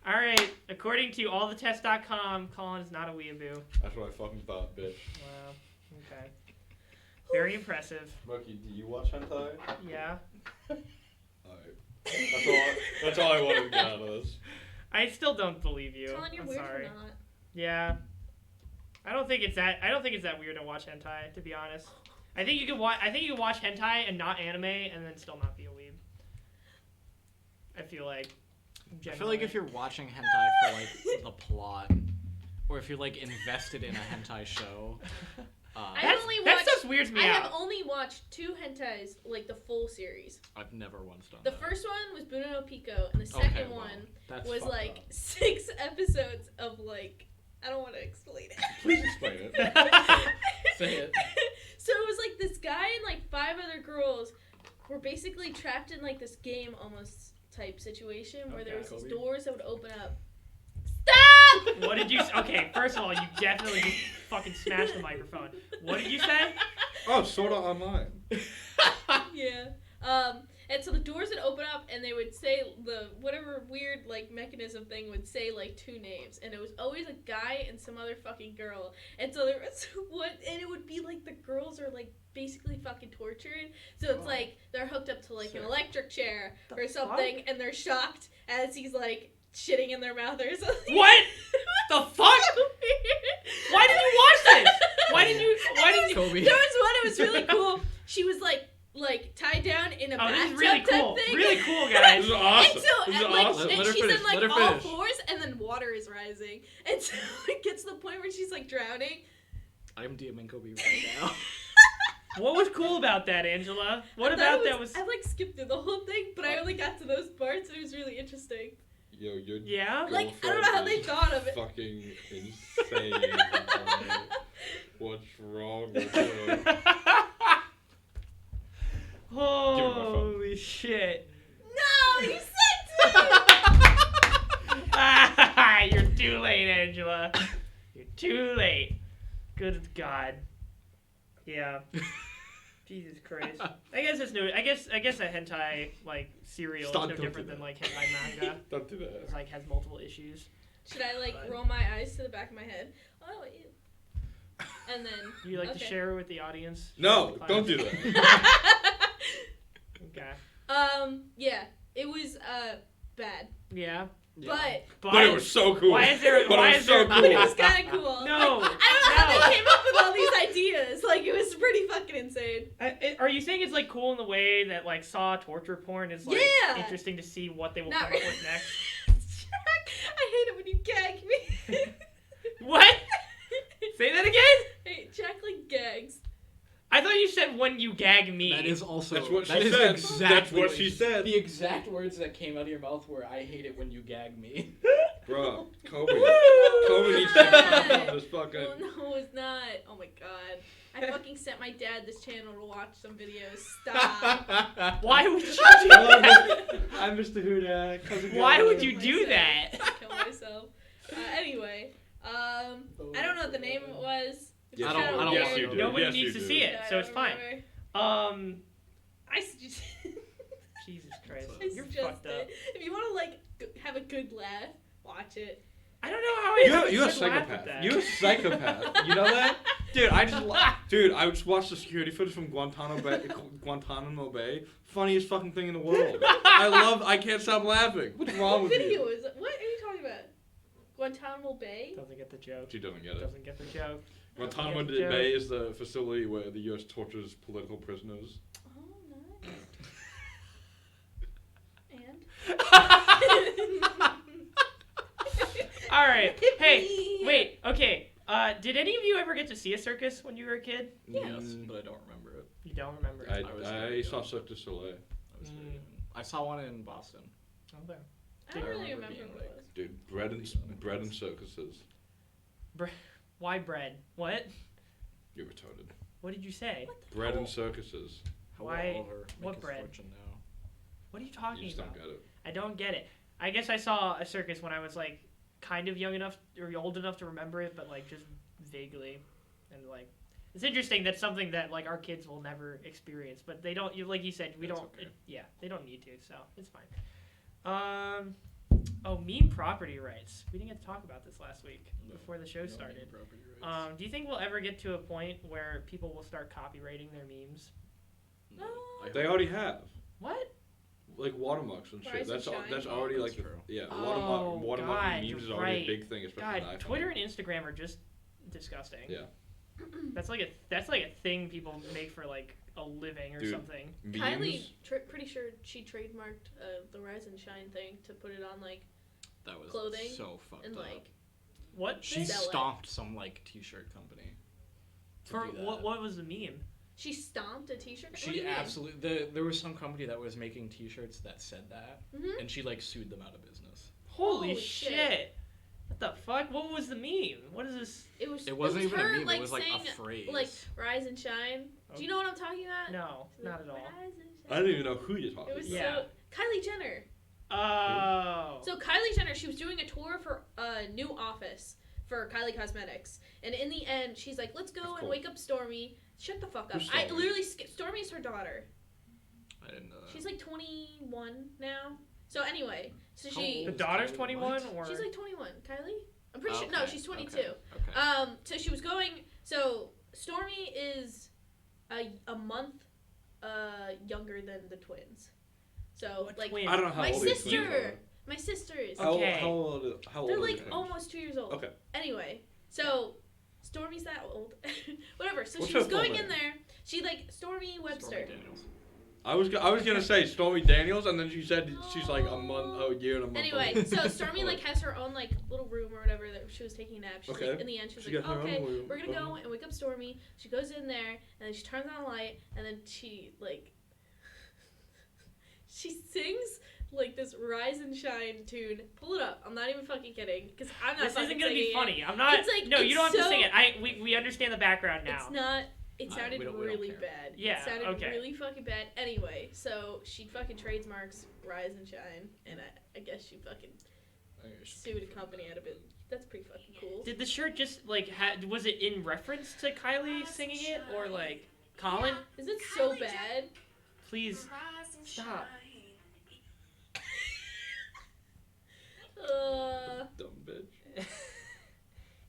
All right. According to allthetest.com, Colin is not a weeaboo. That's what I fucking thought, bitch. Wow. Okay. Very impressive. Moki, do you watch hentai? Yeah. Alright. That's all I wanted to get out of this. I still don't believe you. Colin, you're I'm weird sorry. for not. Yeah. I don't think it's that weird to watch hentai, to be honest. I think you could watch hentai and not anime and then still not be a weeb. I feel like. I feel like if you're watching hentai for like the plot, or if you're like invested in a hentai show, that stuff weirds me I out. have only watched 2 hentais, like the full series. I've never once done The that. first one was Buno no Pico, and the Okay, second well, one that's was fucked like up. 6 episodes of like I don't want to explain it. Please explain it. Say it. So it was like this guy and like 5 other girls were basically trapped in like this game almost type situation where there was these doors that would open up. Stop! What did you? Okay, first of all, you definitely just fucking smashed the microphone. What did you say? Oh, Sword Art Online. Yeah. And so the doors would open up, and they would say whatever weird like mechanism thing would say like 2 names, and it was always a guy and some other fucking girl. And so there was and it would be like the girls are like basically fucking tortured. So it's like they're hooked up to like an electric chair or something, and they're shocked as he's like shitting in their mouth or something. What? The fuck? Why did you watch this? Why didn't you? Kobe. There was one. It was really cool. She was like tied down in a Oh, this bathtub is really cool. type thing. Really cool, This guys. is awesome. And so, This is and, like, awesome. and Let her she's finish, in like let her all finish. fours, and then water is rising, and so it gets to the point where she's like drowning. I'm DMing Kobe right now. What was cool about that, Angela? What I thought about it that was? I like skipped through the whole thing, but I only got to those parts, and it was really interesting. Yo, your Yeah. Like, I don't know how they girlfriend thought of is it. Fucking insane. What's wrong with her? Holy shit. No, you said to. You're too late, Angela. You're too late. Good God. Yeah. Jesus Christ. I guess it's new. I guess a hentai like serial Stop, is no don't different do than that. like hentai manga. Don't do that. It's like has multiple issues. Should I like Fine. roll my eyes to the back of my head? Oh, ew. And then. You like to Okay. share with the audience? No, Class? don't do that. Okay. Yeah, it was bad, Yeah. Yeah. But it was so cool. Why is there? But Why it was is so there? cool. but it was kind of cool. No. Like, I don't know how No. they came up with all these ideas. Like, it was pretty fucking insane. Are you saying it's like cool in the way that like Saw torture porn is like Yeah. interesting to see what they will Not come really. up with next? I hate it when you gag me. What? Say that again? Hey, Jack like gags. I thought you said when you gag me. That is also. That's what that she is said. Exactly That's what she said. The exact words that came out of your mouth were, "I hate it when you gag me." Bro, Kobe. Woo! Kobe needs to come on this fucking. Oh no, it's not. Oh my god. I fucking sent my dad this channel to watch some videos. Stop. Why would you do Hello, that? I'm Mr. Hudak. How's it Why going? would you do that? Kill myself. Anyway, I don't know what the name was. It was Yes, I kinda don't yes, want weird. you do. Nobody Yes, needs you to do. see it, Yeah, I so it's don't fine. remember. I suggest. Jesus Christ, I you're suggest fucked up. it. If you want to like have a good laugh, watch it. I don't know how I. You're a laugh at psychopath. that. You're a psychopath. You know that? Dude, I just watched the security footage from Guantanamo Bay. Funniest fucking thing in the world. I can't stop laughing. What's wrong What with video you? is it? What are you talking about? Guantanamo Bay? Doesn't get the joke. She doesn't get it. Doesn't get the joke. Guantanamo Doesn't get the Bay is the facility where the U.S. tortures political prisoners. Oh, nice. And? All right. Hey, Yippee. wait. Okay. Did any of you ever get to see a circus when you were a kid? Yes, Mm. but I don't remember it. You don't remember. I I was very saw young. Cirque du Soleil. I was very Mm. young. I saw one in Boston. Okay. I don't really remember remember being what it like- was. Dude, bread and circuses. Why bread? What? You're retarded. What did you say? Bread and circuses. How will Why- Oliver make what his bread? fortune now? What are you You talking just about? don't get it. I don't get it. I guess I saw a circus when I was like kind of young enough or old enough to remember it, but like just vaguely. And like it's interesting that's something that like our kids will never experience, but they don't. Like you said, we That's don't. okay. Yeah, they don't need to, so it's fine. Oh, meme property rights. We didn't get to talk about this last week No. before the show No started. name property rights. Do you think we'll ever get to a point where people will start copywriting their memes? No, I They hope- already have. What? Like watermarks and shit. Rise and That's shine. that's Oh, already that's like true. yeah. Oh, Watermark God, memes you're is already right. a big thing, especially God, on iPhone. Twitter and Instagram are just disgusting. Yeah. That's like a thing people make for like a living or Dude. something. Memes. Kylie, pretty sure she trademarked the Rise and Shine thing to put it on like That was clothing so fucked and up. like What? She sell it. stomped some like t-shirt company. to For do that. what was the meme? she stomped a T-shirt. What do She you mean? absolutely. There was some company that was making T-shirts that said that, Mhm. and she like sued them out of business. Holy Holy shit. shit. What the fuck? What was the meme? What is this? It wasn't even her, a meme. like, It was like saying, a phrase. like, rise and shine. Do you know what I'm talking about? No, not at all. Rise and I shine. don't even know who you're talking It was Yeah. so Kylie Jenner. Oh. So Kylie Jenner, she was doing a tour of her new office for Kylie Cosmetics, and in the end, she's like, "Let's go That's and cool. wake up Stormy." Shut the fuck up! Who's I Stormy? literally Stormy's her daughter. I didn't know that. She's like 21 now. So anyway, so How she The old? daughter's Kylie, 21, what? or she's like 21. Kylie? I'm pretty sure. No, Okay, she's 22. Okay. So she was going. So Stormy is a month younger than the twins. So What like twins? I don't know how my old these twins sister, are. my sisters. Okay. How old They're are like they? almost 2 years old. Okay. Anyway, so Stormy's that old. Whatever. So What's she was her full going name? in there. She like Stormy Webster. Stormy Daniels. I was gonna say Stormy Daniels, and then she said she's like a year and a month. Anyway, old. so Stormy like has her own like little room or whatever that she was taking a nap. She's Okay. like in the end she was She like, got her own okay, room. we're gonna go and wake up Stormy. She goes in there and then she turns on a light and then she like she sings like this Rise and Shine tune. Pull it up. I'm not even fucking kidding because I'm not. This fucking isn't gonna be singing funny. I'm not. It's like- no, you it's don't have to so- sing it. We understand the background it. now. It's not. It sounded we don't really care. bad. Yeah, It sounded okay. really fucking bad. Anyway, so she fucking trademarks Rise and Shine, and I guess she fucking sued a company out of it. That's pretty fucking cool. Did the shirt just like was it in reference to Kylie singing it or like Colin? Is it so bad? Please stop. Dumb bitch.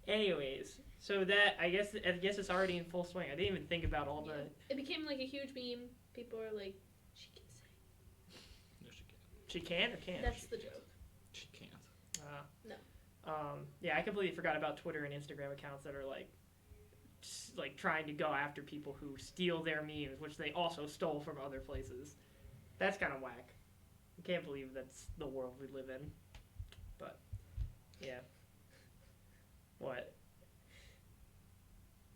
Anyways, so that I guess it's already in full swing. I didn't even think about all the. It became like a huge meme. People are like, she can sing. No, she can't. She can or can't? That's the joke. She can't. No. Yeah, I completely forgot about Twitter and Instagram accounts that are like trying to go after people who steal their memes, which they also stole from other places. That's kind of whack. I can't believe that's the world we live in. But yeah. What?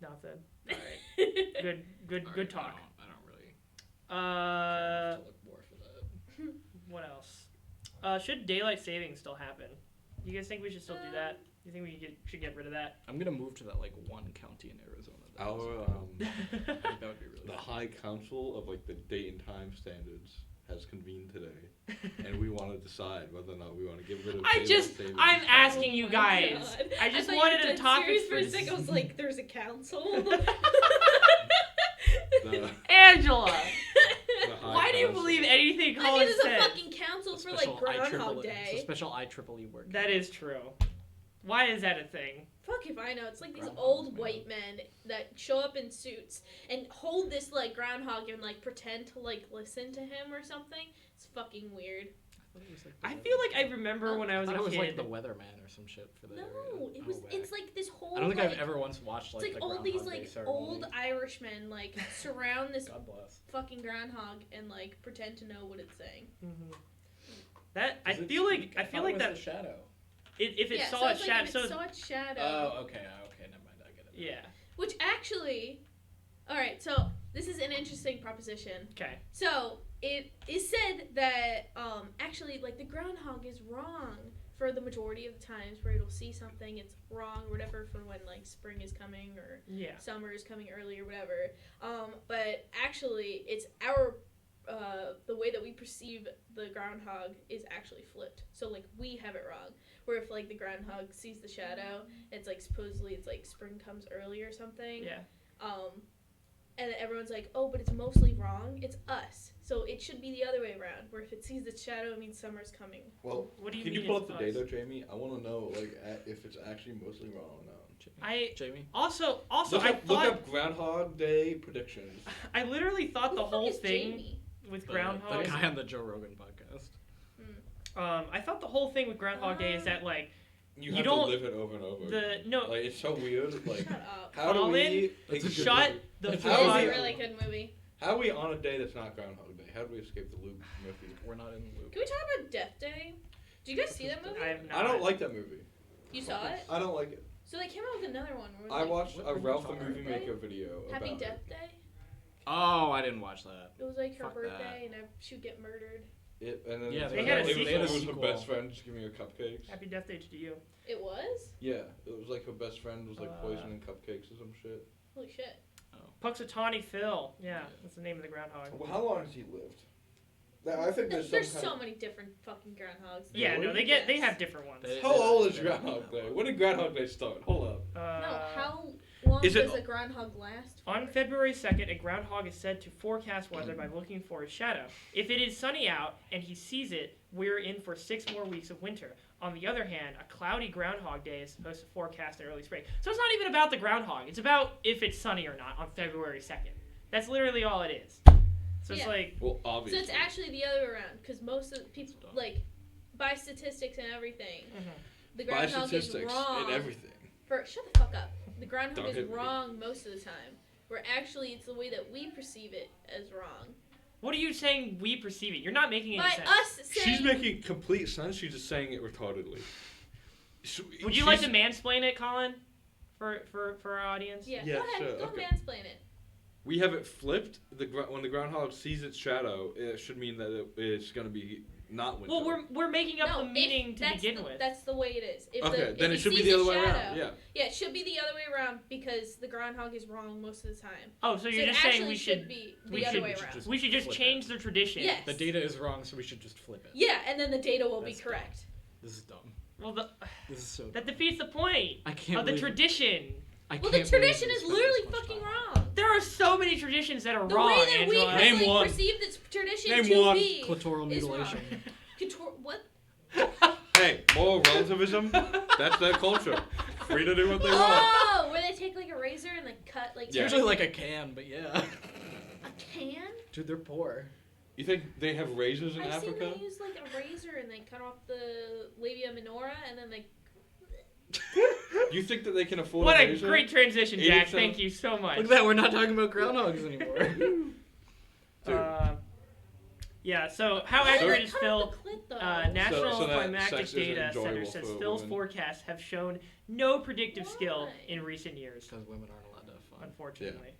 Nothing. All right. Good Alright, talk. I don't really Uh, have to look more for that. what else? Should daylight savings still happen? You guys think we should still do that? You think we should get rid of that? I'm gonna move to that like one county in Arizona. that Our does it. I think that would be really the good. High Council of like the date and time standards has convened today, and we want to decide whether or not we want to get rid of. daylight savings. I'm asking Oh you my guys. God. I just thought you wanted were a dead topic serious for a second. I was like, there's a council. The- Angela. the High Why do you Council. believe anything I Colin mean, there's a said? fucking council for like Special Groundhog IEEE It's a Day. special IEEE work. That is true. Why is that a thing? Fuck if I know. It's like these Groundhogs, old man. white men that show up in suits and hold this like groundhog and like pretend to like listen to him or something. It's fucking weird. I feel like I remember when I was I a thought it was kid. like the weatherman or some shit for the area. No, it was. It's like this whole. I don't think like, I've ever once watched like It's like the all Groundhog these Day like ceremony. old Irishmen like surround this God bless. fucking groundhog and like pretend to know what it's saying. Mhm. That I Does it feel like speak? I feel thought like it was that the shadow. if it yeah, saw so a it's like shadow, if so it saw its shadow. Oh, okay, never mind. I get it. yeah. Which actually, all right. So this is an interesting proposition. Okay. So it is said that actually like the groundhog is wrong for the majority of the times where it'll see something it's wrong or whatever for when like spring is coming or Yeah. summer is coming early or whatever. But actually it's our the way that we perceive the groundhog is actually flipped. So like we have it wrong. Where if like the groundhog sees the shadow, it's like supposedly it's like spring comes early or something. Yeah. And everyone's like, oh, but it's mostly wrong. It's us. So it should be the other way around, where if it sees the shadow, it means summer's coming. Well, What do you can mean you pull it's up the us? data, Jamie? I want to know like if it's actually mostly wrong or not. Jamie. Also Look I up, thought look up Groundhog Day predictions. I literally thought Who the fuck whole is thing Jamie? with The Groundhog. guy on the Joe Rogan podcast. I thought the whole thing with Groundhog Day is that like You You have don't- to live it over and over. the no Like it's so weird. Like Shut up. how do Colin, we That's a good shut movie. the That's fuck How It do is we- a really good movie. How are we on a day that's not Groundhog Day? How do we escape the loop, Murphy? We're not in the loop. Can we talk about Death Day? Did you guys see that movie? I have not. I don't like that movie. You saw it? I don't like it. So they came out with another one. Where it was I like, watched what a are you Ralph the talking Movie about? Maker video Happy about Death it. Day. Oh, I didn't watch that. It was like her Fuck birthday that. and she would get murdered. And then Yeah, they had a it was, sequel. it was her sequel. best friend just giving her cupcakes. Happy Death Day to you. It was? Yeah, it was like her best friend was like poisoning cupcakes or some shit. Holy shit. Puxatawny Phil. Yeah, that's the name of the groundhog. Well, how long has he lived? I think there's so many different fucking groundhogs. Yeah, no, they have different ones. They- How old is Groundhog Day? When did Groundhog Day start? Hold up. No, how long Is does it- a groundhog last? On February 2nd, a groundhog is said to forecast weather by looking for his shadow. If it is sunny out and he sees it, we're in for 6 more weeks of winter. On the other hand, a cloudy Groundhog Day is supposed to forecast an early spring. So it's not even about the groundhog. It's about if it's sunny or not on February 2nd. That's literally all it is. So it's Yeah. like, Well, obviously. So it's actually the other way around, because most of the people, like, by statistics and everything, the by groundhog is statistics wrong. and everything. Shut the fuck up. The groundhog Don't is hit me. wrong most of the time, where actually it's the way that we perceive it as wrong. what are you saying we perceive it? You're not making any By sense. us saying... She's making complete sense. She's just saying it retardedly. Would you like to mansplain it, Colin? For our audience? Yeah, Yeah, go ahead. sure, Go okay. mansplain it. We have it flipped. When the groundhog sees its shadow, it should mean that it's going to be not winter. Well, we're making up No, the meaning to begin with. That's the way it is. If okay, if then he it should be sees the a other way around. shadow- Yeah. Yeah, it should be the other way around because the groundhog is wrong most of the time. Oh, so you're it just saying actually we should be we the other should way just- around. we should just flip change the tradition. Yes. The data is wrong, so we should just flip it. Yeah, and then the data will That's be correct. This is dumb. Well, This is so. that defeats the point I can't. of the believe- tradition. I Well, can't the believe tradition we is spent literally this much fucking time. wrong. There are so many traditions that are The wrong, way that we Angela. have Name like, one. perceived this tradition Name to one. be Clitoral is wrong. mutilation. What? Hey, moral relativism. That's their culture. Free to do what they want. Oh, where they take like a razor and like cut like. It's usually like a can, but yeah. a can. Dude, they're poor. You think they have razors in I've seen Africa? they use like a razor and they cut off the labia minora and then like. You think that they can afford What a a razor? great transition, Jack. 87. Thank you so much. Look at that, we're not talking about groundhogs anymore. Dude. Yeah, so how Why did accurate they is cut Phil? off the clit, though? National So that Climatic sex isn't Data Center enjoyable says for Phil's women. forecasts have shown no predictive skill Why? in recent years, Because women aren't allowed to have fun. unfortunately.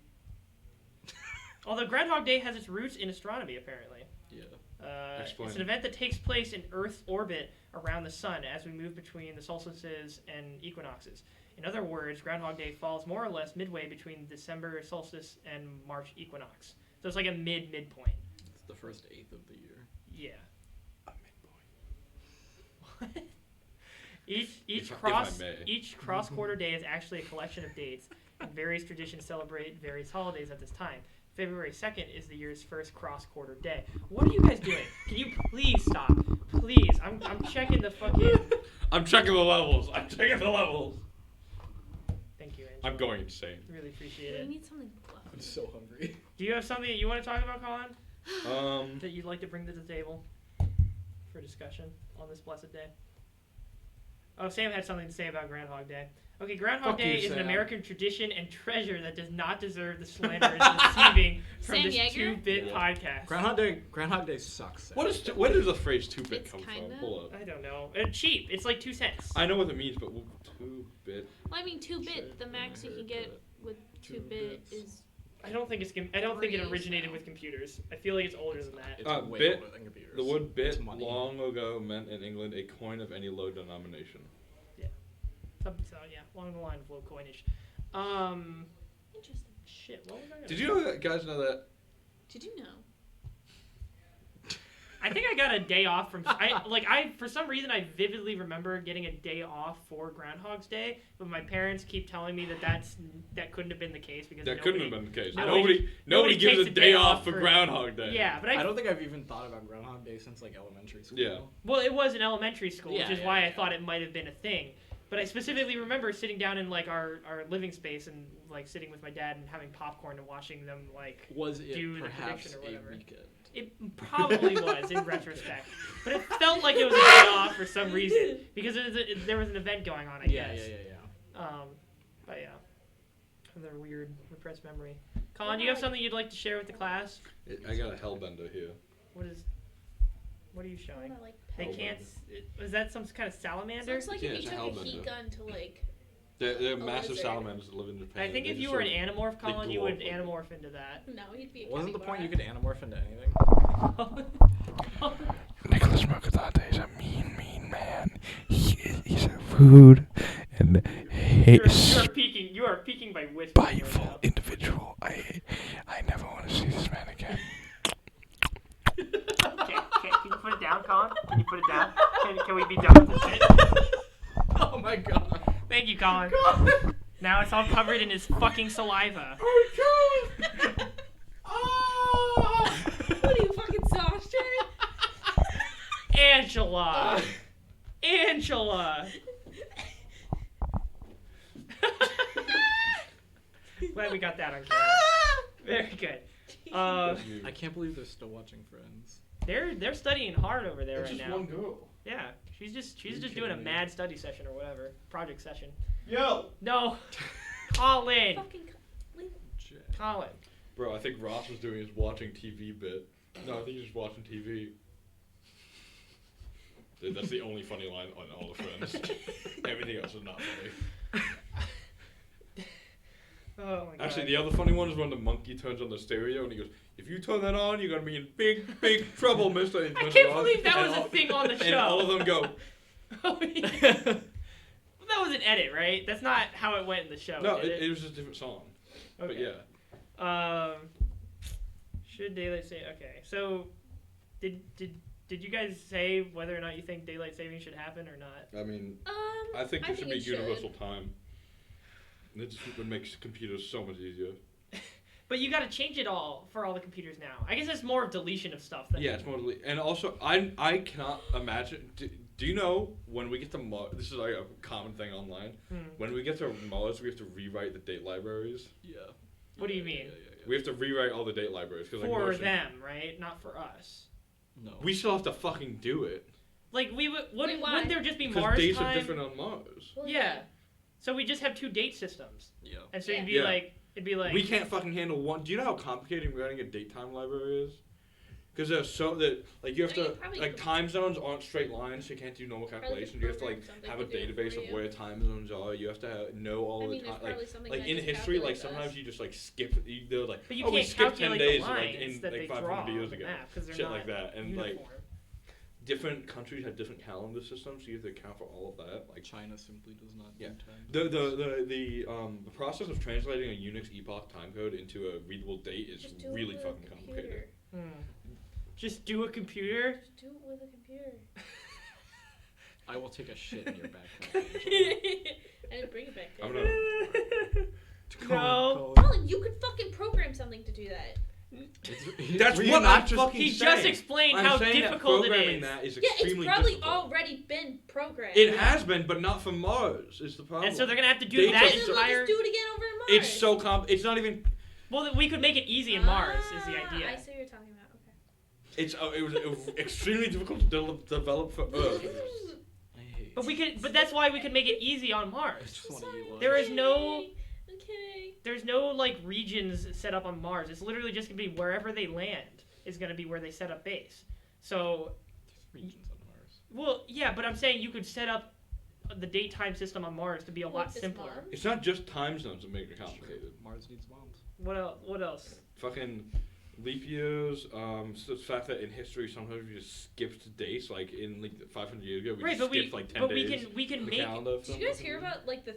Although Groundhog Day has its roots in astronomy, apparently. Yeah. Explain. It's an event that takes place in Earth's orbit around the sun as we move between the solstices and equinoxes. In other words, Groundhog Day falls more or less midway between December solstice and March equinox. So it's like a midpoint. It's the first eighth of the year. Yeah. A midpoint. Each If I may. cross quarter day is actually a collection of dates, and various traditions celebrate various holidays at this time. February 2nd is the year's first cross quarter day. What are you guys doing? Can you please stop? Please, I'm checking the fucking. I'm checking the levels. I'm checking the levels. Thank you, Angela. I'm going insane. Really appreciate We it. need something. I'm so hungry. Do you have something that you want to talk about, Colin? Um, That you'd like to bring to the table for discussion on this blessed day? Oh, Sam had something to say about Groundhog Day. Okay, Groundhog Fuck Day you, is an Sam. American tradition and treasure that does not deserve the slander it's receiving from Sam this Yeager? 2-bit Yeah. podcast. Groundhog Day sucks. where does the phrase 2-bit It's come kinda- from? Hold up. I don't know. Cheap. It's like 2 cents. I know what it means, but 2-bit. Well, I mean, 2-bit. The max you can get with 2-bit is. I don't think I don't think it Breeze originated now. with computers. I feel like it's older than that. It's way bit- older than computers. The word bit It's money. long ago meant in England a coin of any low denomination. So yeah, along the line of low coinage. Interesting. Shit. What was I gonna Did say? you guys know that? Did you know? I think I got a day off from I for some reason I vividly remember getting a day off for Groundhog's Day, but my parents keep telling me that couldn't have been the case because That couldn't have been the case. nobody Nobody gives takes a a day day off off for for- Groundhog Day. Yeah, but I don't think I've even thought about Groundhog Day since like elementary school. Yeah. well, it was in elementary school, Yeah, which is yeah, why I yeah. thought it might have been a thing. But I specifically remember sitting down in like our living space and like sitting with my dad and having popcorn and watching them like. Was it Do the perhaps prediction or a whatever. weekend? It probably was in retrospect, but it felt like it was a day off for some reason because there was an event going on. I Yeah. guess. But yeah, another weird repressed memory. Colin, do you have something you'd like to share with the class? I got a hellbender here. What are you showing? What, like, They Hellbender. can't. Is that some kind of So salamander? it's like Yeah, if it's you a took a hellbender. heat gun to like. They're A massive lizard. salamanders that live in Japan. I think They if just you were an sort animorph, Colin, you glow would up like- animorph into that. No, he'd be a Wasn't the point you capybara. could anamorph into anything? food and hate You are peeking by whispering. spiteful Right individual. I never want to see this man again. can you put it down, Colin? Can you put it down? Can we be done with this? Oh my god. Thank you, Colin. Now it's all covered in his fucking saliva. What are you, fucking sauce tray? Angela. Glad we got that on camera. Very good. I can't believe they're still watching Friends. They're studying hard over there It's right just now. one girl. Yeah, she's just doing a kidding me? mad study session or whatever, project session. Yo! No, Colin. Fucking leave it. Colin. Bro, I think Ross was doing his watching TV bit. No, I think he's just watching TV. Dude, that's the only funny line on all the Friends. Everything else is not funny. Oh my god. Actually, the other funny one is when the monkey turns on the stereo and he goes, "If you turn that on, you're gonna be in big, big trouble, mister." And he I turns can't it on, believe that and was a all- thing on the show. And all of them go, Oh, yeah. Well, that was an edit, right? That's not how it went in the show. no, did it was just a different song. But Okay. yeah. Should daylight save? Okay, so did you guys say whether or not you think daylight saving should happen or not? I mean, I think it should be universal time. It just would make computers so much easier. But you got to change it all for all the computers now. I guess it's more of deletion of stuff. Than Yeah, it's more, and also I cannot imagine. Do you know when we get to Mars? This is like a common thing online. When we get to Mars, we have to rewrite the date libraries. Yeah. What do you mean? We have to rewrite all the date libraries because For like them, right? Not for us. No. we still have to fucking do it Like we would. Wait, why? Wouldn't there just be because Mars dates time? are different on Mars. Well, Yeah. So we just have 2 date systems, Yeah. and so Yeah. it'd be Yeah. like We can't fucking handle one. Do you know how complicated writing a date time library is? Because there's so that like you have I mean, to probably like could- time zones aren't straight lines, so you can't do normal calculations. You have to like program something have a to do it database for of you. where time zones are. You have to know all I the mean, time. there's Like probably something like that in just history, like calculates sometimes us. you just like skip. They're like, But you oh, we can't skipped 10 calculate days the like lines in that like they 500 draw on years the ago. map, 'cause they're Shit not like that, and like uniform. different countries have different calendar systems, so you have to account for all of that. Like China simply does not Yeah. do time. the process of translating a Unix epoch time code into a readable date is Just do it really with a fucking complicated. computer. Just do a computer. Just do it with a computer. I will take a shit in your backpack. I didn't bring it back there. I'm gonna. No. Colin, you could fucking program something to do that. That's Were you what not I'm just- fucking He saying. just explained I'm how saying that difficult it programming is. that is Yeah, it's extremely probably difficult. already been programmed. It has been, but not for Mars. Is the problem? And so they're gonna have to do They that Why just- don't we entire. just do it again over in Mars? It's so It's not even. Well, we could make it easy in Mars. Is the Ah, idea. I see what you're talking about. Okay. It was extremely difficult to develop for Earth. I hate. But we could. But that's why we could make it easy on I Mars. just want to eat lunch. There is no. Okay. There's no like regions set up on Mars. It's literally just gonna be wherever they land is gonna be where they set up base. So, There's regions on Mars. well, yeah, but I'm saying you could set up the date time system on Mars to be a lot Like this simpler. month? It's not just time zones that make it complicated. Mars needs bombs. What else? What else? Fucking leap years. So the fact that in history sometimes we just skipped dates, like in like 500 years ago, we Right, just but skipped like 10 but days. we can in the make. calendar. Did you guys hear about like the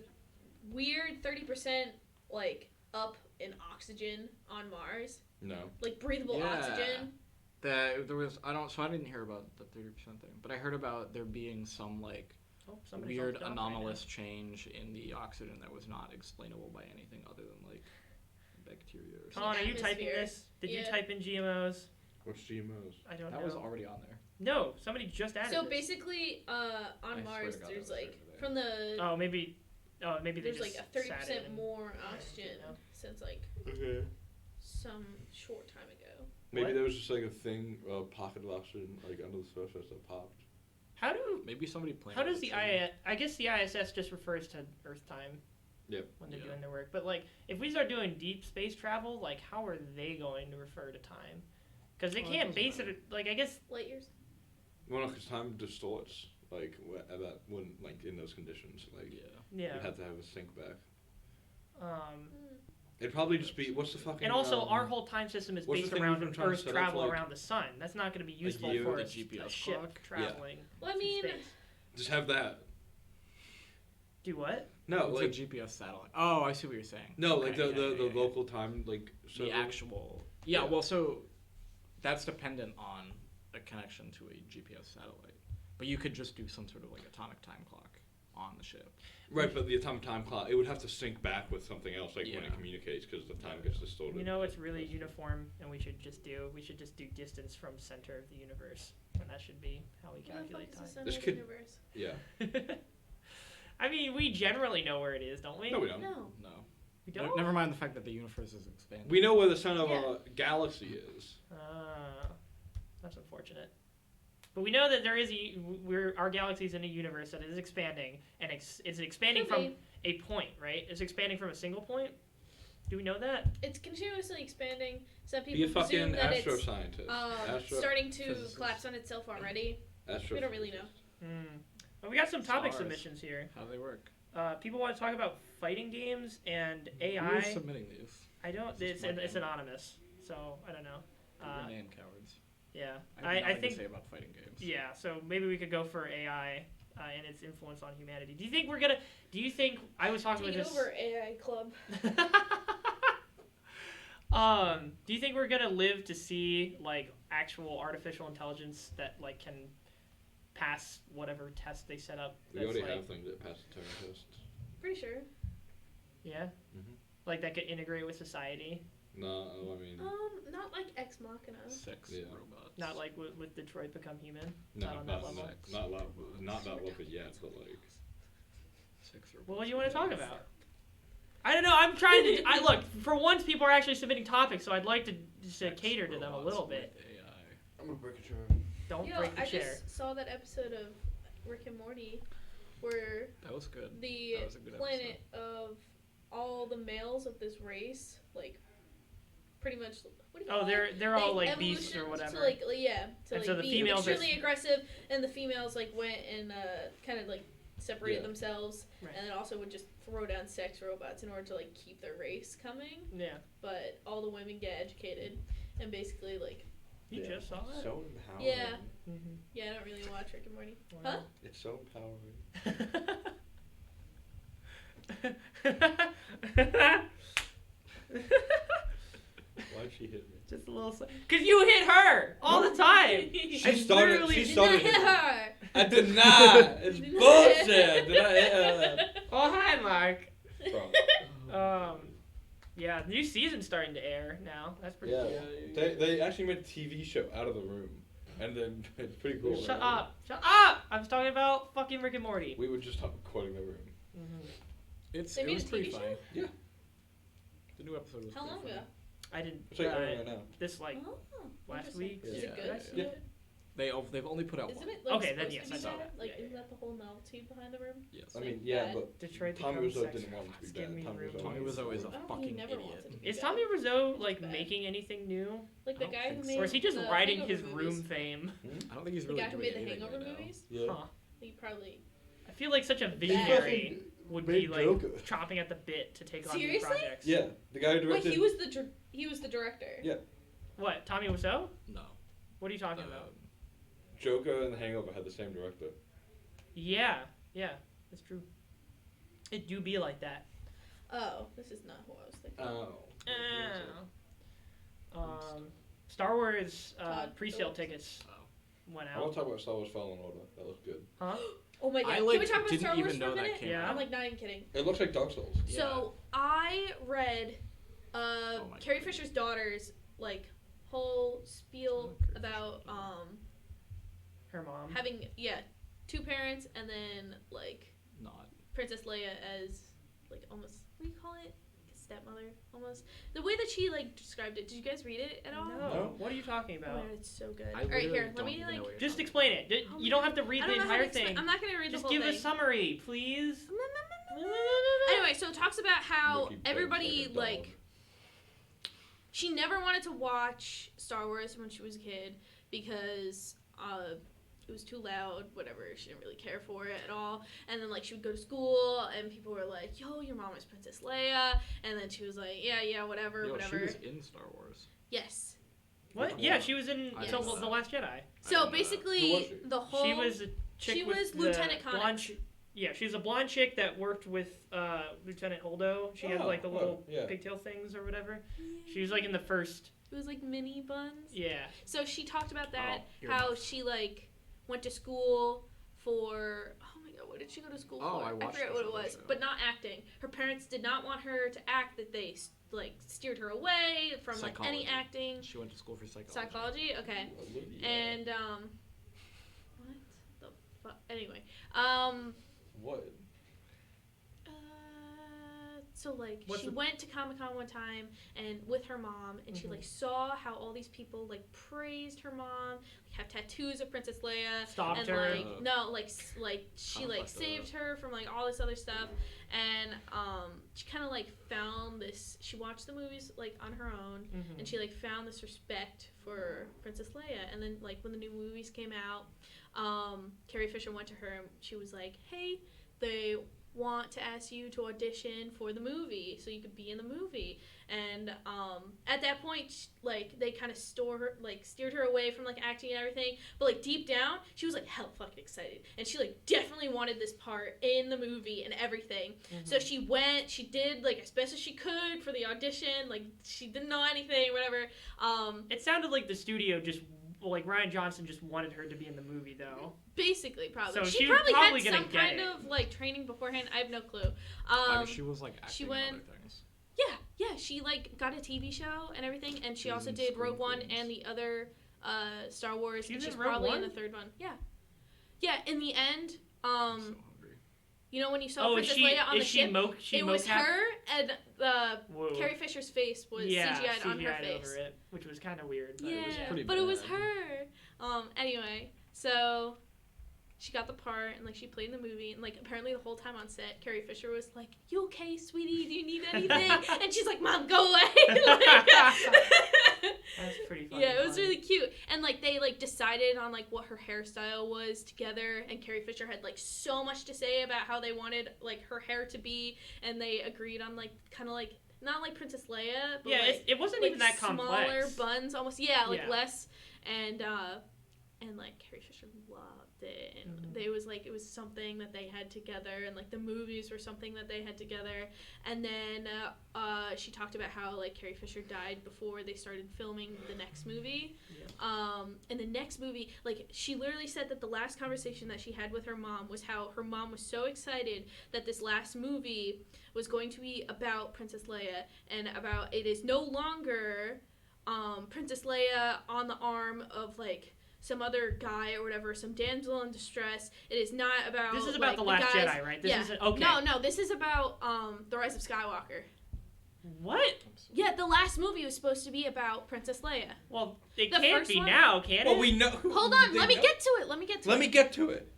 weird 30% like up in oxygen on Mars? No. Like breathable Yeah. oxygen? There was I didn't hear about the 30% thing, but I heard about there being some like Oh, somebody's weird on the dock right anomalous change in the oxygen that was not explainable by anything other than like bacteria or now. something. Colin, are you typing Atmosphere. this? Did you Yeah. type in GMOs? What's GMOs? I don't That know. was already on there. No, somebody just added So this. basically, I on swear Mars, to God, there's that was like right there. from the Oh, maybe they there's just like a sat 30% in. more Yeah, oxygen you know. since like Okay. some short time ago. Maybe What? there was just like a thing, pocket of oxygen, like under the surface that popped. How do Maybe somebody planted how does it the too. I guess the ISS just refers to Earth time. Yep. When they're Yeah. doing their work, but like if we start doing deep space travel, like how are they going to refer to time? Because they Well, it can't doesn't base matter. it. Like I guess Light years? Well, no, because time distorts, like that when like in those conditions, like Yeah. yeah. you have to have a sync back. Um, It'd probably just be what's the fucking. and also our whole time system is what's the based thing around we've been trying to Earth's set up, travel like, around the sun. That's not going to be useful year? for The a GPS ship clock? traveling. Well, I through mean, space. just have that. Do what? No, It's like a GPS satellite. Oh, I see what you're saying. no, like Okay, the local time like the server. actual. Yeah, Yeah. well, so that's dependent on a connection to a GPS satellite. But you could just do some sort of like atomic time clock on the ship. Right, but the atomic time clock, it would have to sync back with something else, like when Yeah. it communicates, because the time gets distorted. You know, it's really uniform, and we should just do distance from center of the universe, and that should be how we calculate What the fuck is the time. center This of the could- universe? Yeah. I mean, we generally know where it is, don't we? No, we don't. No. No. We don't. Never mind the fact that the universe is expanding. We know where the center of Yeah. a galaxy is. That's unfortunate. But we know that there is our galaxy's in a universe that is expanding, and it's expanding Could from be. a point, right? It's expanding from a single point. Do we know that? It's continuously expanding. Some Be a people presume fucking that it's astroscientist. starting to Physicist. collapse on itself already. We don't really know. Well, we got some topic Stars. submissions here. How do they work? People want to talk about fighting games and AI. Who is submitting these? I don't. This is It's my anonymous, so I don't know. Your name, cowards. Yeah, I have nothing I think. to say about fighting games. Yeah, so maybe we could go for AI and its influence on humanity. Do you think I was talking Take with it this? over, AI Club. Do you think we're gonna live to see like actual artificial intelligence that like can pass whatever test they set up? We that's, already like, have things that pass the Turing test. Pretty sure. Yeah. Mhm. Like that could integrate with society, No, I mean, Not like Ex Machina. Sex Yeah. robots. not like with Detroit Become Human. no, not on that not level. not that level yet, but like. Sex robots. Well, what do you want to talk about? I don't know. I'm trying to. I look for once. People are actually submitting topics, so I'd like to just Sex cater to them a robots little with bit. AI. I'm gonna break a chair. Don't Yo, break the I chair. just saw that episode of Rick and Morty where That was good. the That was a good planet of all the males of this race, like, pretty much. What do you Oh, call it? they're all They like beasts or evolutioned whatever. To like, yeah, to And like so the be females are extremely aggressive, and the females like went and kind of like separated Yeah. themselves, Right. and then also would just throw down sex robots in order to like keep their race coming. Yeah. But all the women get educated, and basically like, You Yeah. just saw that. So empowering. Yeah. Mm-hmm. yeah, I don't really watch Rick and Morty. Huh? It's so empowering. Why'd she hit me? Just a little. Cause you hit her all the time. She I started. literally She Did started. not hit hitting me. her. I did not. It's Did not. bullshit. Did I hit her? Oh hi, Mark. Bro. Yeah, new season's starting to air now. That's pretty Yeah. cool. They actually made a TV show out of the room, and then it's pretty cool. Shut right? up! Shut up! I was talking about fucking Rick and Morty. We were just quoting the room. Mm-hmm. They It made was a pretty TV funny. Yeah. The new episode was How pretty long funny. ago? I didn't. It's like airing right now. This like Oh, last interesting. week. Is Yeah, it good? yeah, Is it yeah. good? They've only put out Isn't one. it like Okay, then supposed yes, to I be saw bad? that. Like, Yeah, isn't that the whole novelty behind the room? Yes. I Like mean, yeah, bad? but Detroit Tommy becomes Wiseau sex didn't want it to be robots. bad. Give me Tommy room. Wiseau Tommy was- Wiseau is a I don't think fucking he never idiot. wanted to be Is bad. Tommy Wiseau like bad. making anything new, Like the I guy don't who think made so. or is he just the riding Hangover his movies. room fame? I don't think he's The really guy who doing made the anything Hangover right now. movies? Yeah. Huh. He probably. I feel like such a Bad. visionary would be Made like Joker. chomping at the bit to take on new Seriously? projects. Yeah, the guy who Wait, directed. he was the director. Yeah. What? Tommy Wiseau? No. What are you talking about? Joker and The Hangover had the same director. Yeah, that's true. It do be like that. Oh, this is not who I was thinking. Star Wars Todd pre-sale Phillips. tickets Oh. went I want out. to talk about Star Wars Fallen Order. That looks good. Huh? Oh my god! I, Can like, we talk about didn't Star Wars even for a know that minute? came Yeah. out. I'm like not even kidding. It looks like Dark Souls. Yeah. So I read Oh my Carrie God. Fisher's daughter's like whole spiel Oh, Carrie about Fisher's Her mom. having two parents and then like Not. Princess Leia as like almost what do you call it? Like a stepmother almost. The way that she like described it. Did you guys read it at all? No. No. What are you talking Oh, about? man, it's so good. I All right, literally here. Let don't me even like. know what you're Just talking explain it. Oh You my don't have to read I the don't know how to entire explain. thing. I'm not gonna read Just the whole give thing. a summary, please. Anyway, so it talks about how Mickey begs everybody like a dog. like she never wanted to watch Star Wars when she was a kid because it was too loud, whatever. She didn't really care for it at all. And then like she would go to school and people were like, "Yo, your mom is Princess Leia," and then she was like, "Yeah, whatever, Yo, whatever." she was in Star Wars. Yes. What? Yeah, she was in I until didn't know The Last Jedi. I So didn't know that. basically, Who was she? the whole She was a chick she with was the Lieutenant Connor. blonde Yeah, she's a blonde chick that worked with Lieutenant Holdo. She had like the little pigtail things or whatever. She was like in the first. It was like mini buns. Yeah. So she talked about that, how she like went to school for. Oh my god, what did she go to school for? I forget what it was, but not acting. Her parents did not want her to act. That they like steered her away from like any acting. She went to school for psychology. Psychology, okay. And what the fuck? Anyway, What? So like she went to Comic-Con one time and with her mom, and she like saw how all these people like praised her mom, like have tattoos of Princess Leia, stopped and her. like no, like she like saved her from like all this other stuff, and she kind of like found this. She watched the movies like on her own, and she like found this respect for Princess Leia, and then like when the new movies came out, Carrie Fisher went to her and she was like, "Hey, they want to ask you to audition for the movie so you could be in the movie." And at that point, like they kind of steered her away from like acting and everything, but like deep down she was like hell fucking excited, and she like definitely wanted this part in the movie and everything. So she did like as best as she could for the audition. Like she didn't know anything, whatever. It sounded like the studio just like Rian Johnson just wanted her to be in the movie though. Basically, probably. So she probably had some kind of like training beforehand. I have no clue. She was like acting in other things. Yeah. She like got a TV show and everything, and she also did Rogue One and the other Star Wars. She's probably in the third one. Yeah. In the end, I'm so hungry. you know when you saw Princess Leia on the ship, it was her and Carrie Fisher's face was CGI'd on her face, over it, which was kind of weird. But yeah, it was pretty but bad. it was her. Anyway, so she got the part and like she played in the movie, and like apparently the whole time on set, Carrie Fisher was like, "You okay, sweetie? Do you need anything?" And she's like, "Mom, go away." That's pretty funny. Yeah, it was really cute. And like they like decided on like what her hairstyle was together, and Carrie Fisher had like so much to say about how they wanted like her hair to be, and they agreed on like kind of like not like Princess Leia, but like, it wasn't like even that complex. Smaller buns, almost less, and like Carrie Fisher loved it, and it was something that they had together, and like the movies were something that they had together. And then she talked about how like Carrie Fisher died before they started filming the next movie. And the next movie, like she literally said that the last conversation that she had with her mom was how her mom was so excited that this last movie was going to be about Princess Leia, and about it is no longer Princess Leia on the arm of like some other guy or whatever, some damsel in distress. It is not about. This is about like, the Last guys, Jedi, right? This isn't okay. No, this is about the Rise of Skywalker. What? Yeah, the last movie was supposed to be about Princess Leia. Well, it The can't first be one? now, can it? Well, we know. Hold on, let me get to it. Let me get to it.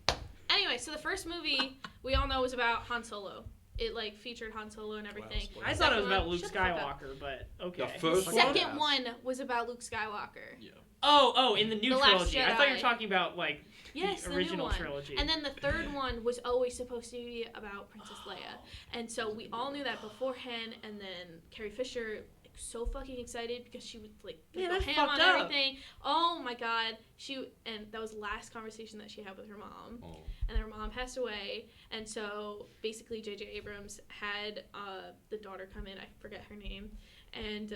Anyway, so the first movie we all know was about Han Solo. It like featured Han Solo and everything. I thought it was about Luke Shut the fuck up. Skywalker, but okay. The first The one? second one was about Luke Skywalker. Yeah. Oh, in the new The Last trilogy. I thought you were Jedi. talking about like Yes, the the original new one. trilogy. And then the third one was always supposed to be about Princess Leia. And so we all knew that beforehand, and then Carrie Fisher like, so fucking excited because she would like go that's ham fucked on up. everything. Oh my god. And that was the last conversation that she had with her mom. Oh. And her mom passed away, and so basically J.J. Abrams had the daughter come in, I forget her name, and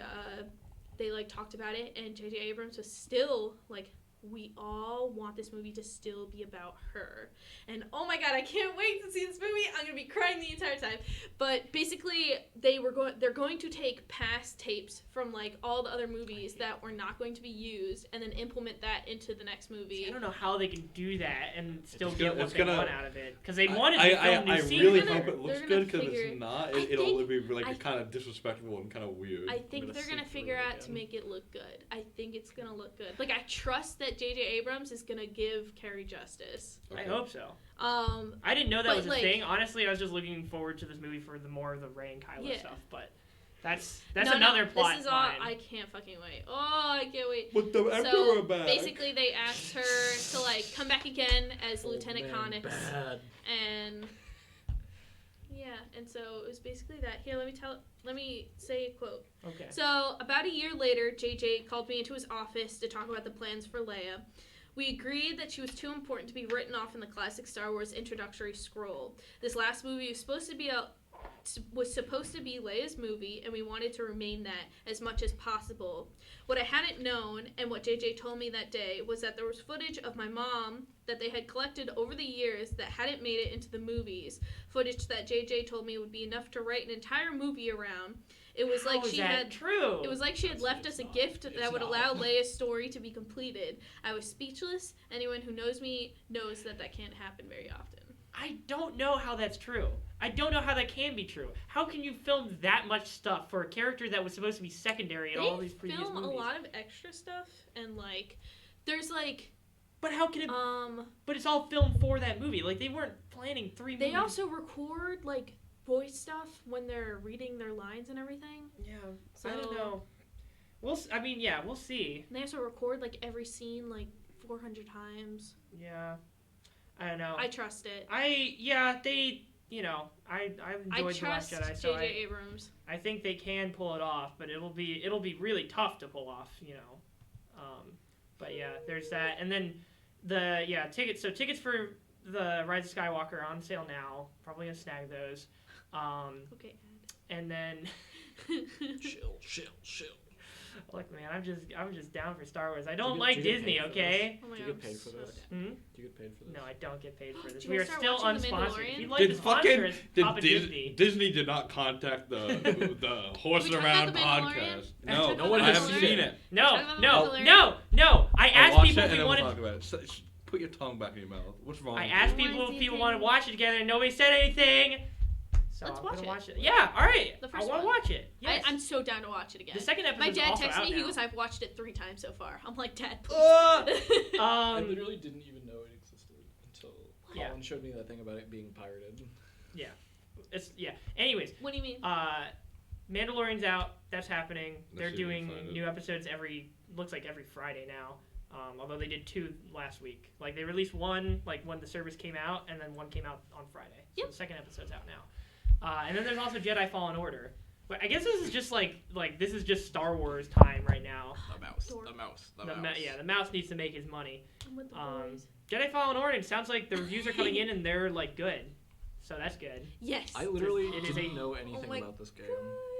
they like talked about it, and J.J. Abrams was still like, we all want this movie to still be about her. And oh my god, I can't wait to see this movie. I'm gonna be crying the entire time. But basically, they're going to take past tapes from like all the other movies that were not going to be used, and then implement that into the next movie. I don't know how they can do that and still It's get gonna- what it's they gonna- want out of it. Because they wanted to film new I scenes. really They're hope gonna- it looks they're good, gonna because if figure- it's not, I it'll think- be like I- kind of disrespectful and kind of weird. I think they're gonna figure out to make it look good. I think it's gonna look good. Like I trust that J.J. Abrams is gonna give Carrie justice. I hope so. I didn't know that but, was a like- thing. Honestly, I was just looking forward to this movie for the more of the Rey and Kylo Yeah. stuff. But that's no, another plot This is all. line. I can't fucking wait. Oh, I can't wait. With the Emperor So back. basically, they asked her to like come back again as Lieutenant Connix, Bad. and yeah, and so it was basically that. Here, let me say a quote. Okay. So, about a year later, JJ called me into his office to talk about the plans for Leia. We agreed that she was too important to be written off in the classic Star Wars introductory scroll. This last movie was supposed to be Leia's movie, and we wanted to remain that as much as possible. What I hadn't known, and what JJ told me that day, was that there was footage of my mom that they had collected over the years that hadn't made it into the movies. Footage that JJ told me would be enough to write an entire movie around. It was like she had true. It was like she had left us a gift that would allow Leia's story to be completed. I was speechless. Anyone who knows me knows that can't happen very often. I don't know how that's true. I don't know how that can be true. How can you film that much stuff for a character that was supposed to be secondary in all these previous movies? They film a lot of extra stuff, and there's But how can it? But it's all filmed for that movie. Like they weren't planning 3 movies. They also record voice stuff when they're reading their lines and everything. Yeah, so, I don't know. We'll see. They also record every scene 400 times. Yeah, I don't know. I trust it. I enjoyed The Last Jedi. So J.J. Abrams. I think they can pull it off, but it'll be really tough to pull off. But yeah, there's that, and then tickets. So tickets for the Rise of Skywalker are on sale now. Probably gonna snag those. Okay. And then Chill. look, man, I'm just down for Star Wars. I don't like Disney, okay? Oh my Do you God, get paid for this? Hmm? Do you get paid for this? No, I don't get paid for this. Did We you are start still watching The unsponsored. Mandalorian? If you'd like to sponsor us, Papa Disney. Disney did not contact the Horsin talking Around about The Mandalorian? podcast. No, No, no one I has haven't seen seen it. No. Talking about I I'll asked watch people it if and we then we'll wanted. talk about it. Put your tongue back in your mouth. What's wrong? I with asked you? people Why if is people he want to thinking- watch it together, and nobody said anything. So Let's I'm watch gonna it. watch it. Yeah, all right. The I first want to one. watch it. Yes. I'm so down to watch it again. The second episode My dad also texted out me. now. He goes, "I've watched it 3 times so far." I'm like, "Dad, Uh, please." I literally didn't even know it existed until Yeah. Colin showed me that thing about it being pirated. Anyways, What do you mean? Mandalorian's out. That's happening. Let's They're see if we doing can find it. new episodes looks like every Friday now. Although they did 2 last week. Like they released one when the service came out, and then one came out on Friday. So Yep. the second episode's out now. And then there's also Jedi Fallen Order. But I guess this is just this is just Star Wars time right now. The mouse. The mouse needs to make his money. I'm with the Um, boys. Jedi Fallen Order. It sounds like the reviews are coming in and they're good. So that's good. Yes. I literally It is didn't a- know anything my about this game.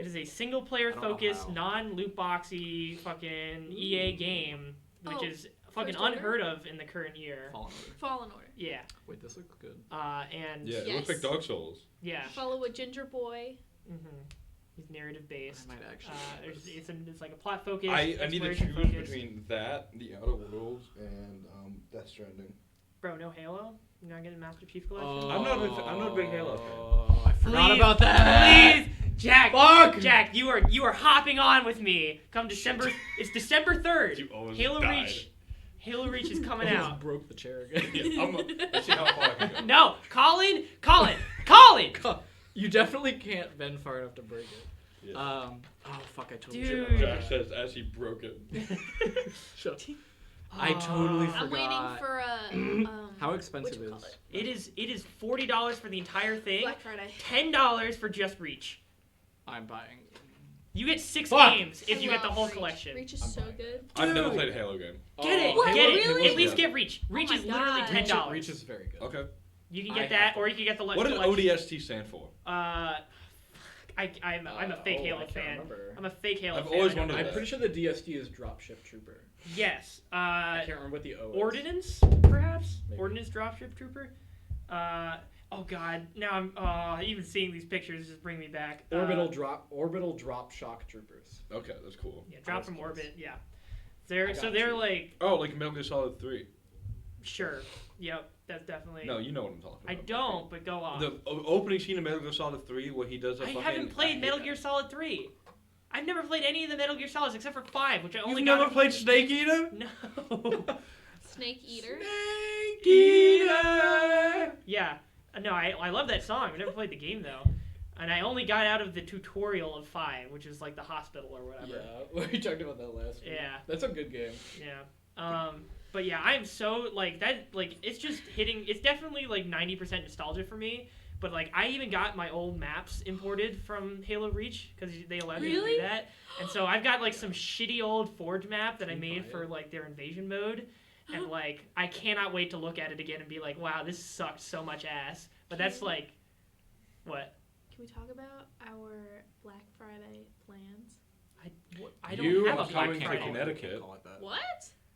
It is a single player I don't know focused, how. non-loot boxy fucking EA game, which Oh, is fucking First Order? unheard of in the current year. Fallen Order. Yeah. Wait, this looks good. And Yeah, it Yes. looks like Dark Souls. yeah. Follow a ginger boy. He's narrative based. I might actually. It's like a plot focused. I need to exploration choose focused. between that, The Outer Worlds, and Death Stranding. Bro, no Halo? You're not getting Master Chief Collection? I'm not a big Halo fan. Oh, I forgot Please, about that. Please, Jack. Fuck! Jack, you are hopping on with me. Come December. It's December 3rd. You almost Halo died. Reach. Halo Reach is coming Almost out. broke the chair again. Yeah, let's see how far I can go. No, Colin. You definitely can't bend far enough to break it. Yeah. Oh fuck! I totally Dude. forgot. Jack says as he broke it. Shut up. I totally I'm waiting forgot. for How expensive whatchamacallit? is? It is $40 for the entire thing. Black Friday. $10 for just Reach. I'm buying. You get 6 Fuck! games if I you get the love whole Reach. collection. Reach is I'm so buying good. I've never Dude. played a Halo game. Get it, What? get it. Really? At least Yeah. get Reach. Reach my is literally God. $10. Reach is very good. Okay. You can I get that, have or you can get the What does collection. ODST stand for? I'm a fake Halo I can't fan. remember. I'm a fake Halo I've fan. always I know wondered that. I'm pretty sure the DST is Dropship Trooper. Yes. I can't remember what the O is. Ordnance, perhaps? Maybe. Ordnance Dropship Trooper? Oh god, now I'm even seeing these pictures just bring me back. Orbital drop shock troopers. Okay, that's cool. Yeah, drop That's from close. orbit, yeah. I So got they're you. like, Oh, like Metal Gear Solid 3. sure. Yep, that's definitely. No, you know what I'm talking about. I don't, but go on. The opening scene of Metal Gear Solid 3 where he does a I fucking... haven't played Metal Gear Solid 3. I've never played any of the Metal Gear Solids except for 5, which I only You've got. never played Snake Eater? No. Snake Eater. Snake Eater! Yeah. No, I love that song. I never played the game though. And I only got out of the tutorial of 5, which is like the hospital or whatever. Yeah, we talked about that last week. Yeah. That's a good game. Yeah. But yeah, I'm so like that. Like it's just hitting. It's definitely like 90% nostalgia for me. But like I even got my old maps imported from Halo Reach because they allowed me to Really? do that. And so I've got like some shitty old Forge map that I Can you made buy for it? like their invasion mode. and like I cannot wait to look at it again and be like, wow, this sucked so much ass. But that's like, what? Can we talk about our Black Friday plans? I don't You have are a Black coming to Friday. Connecticut. Call it that. What?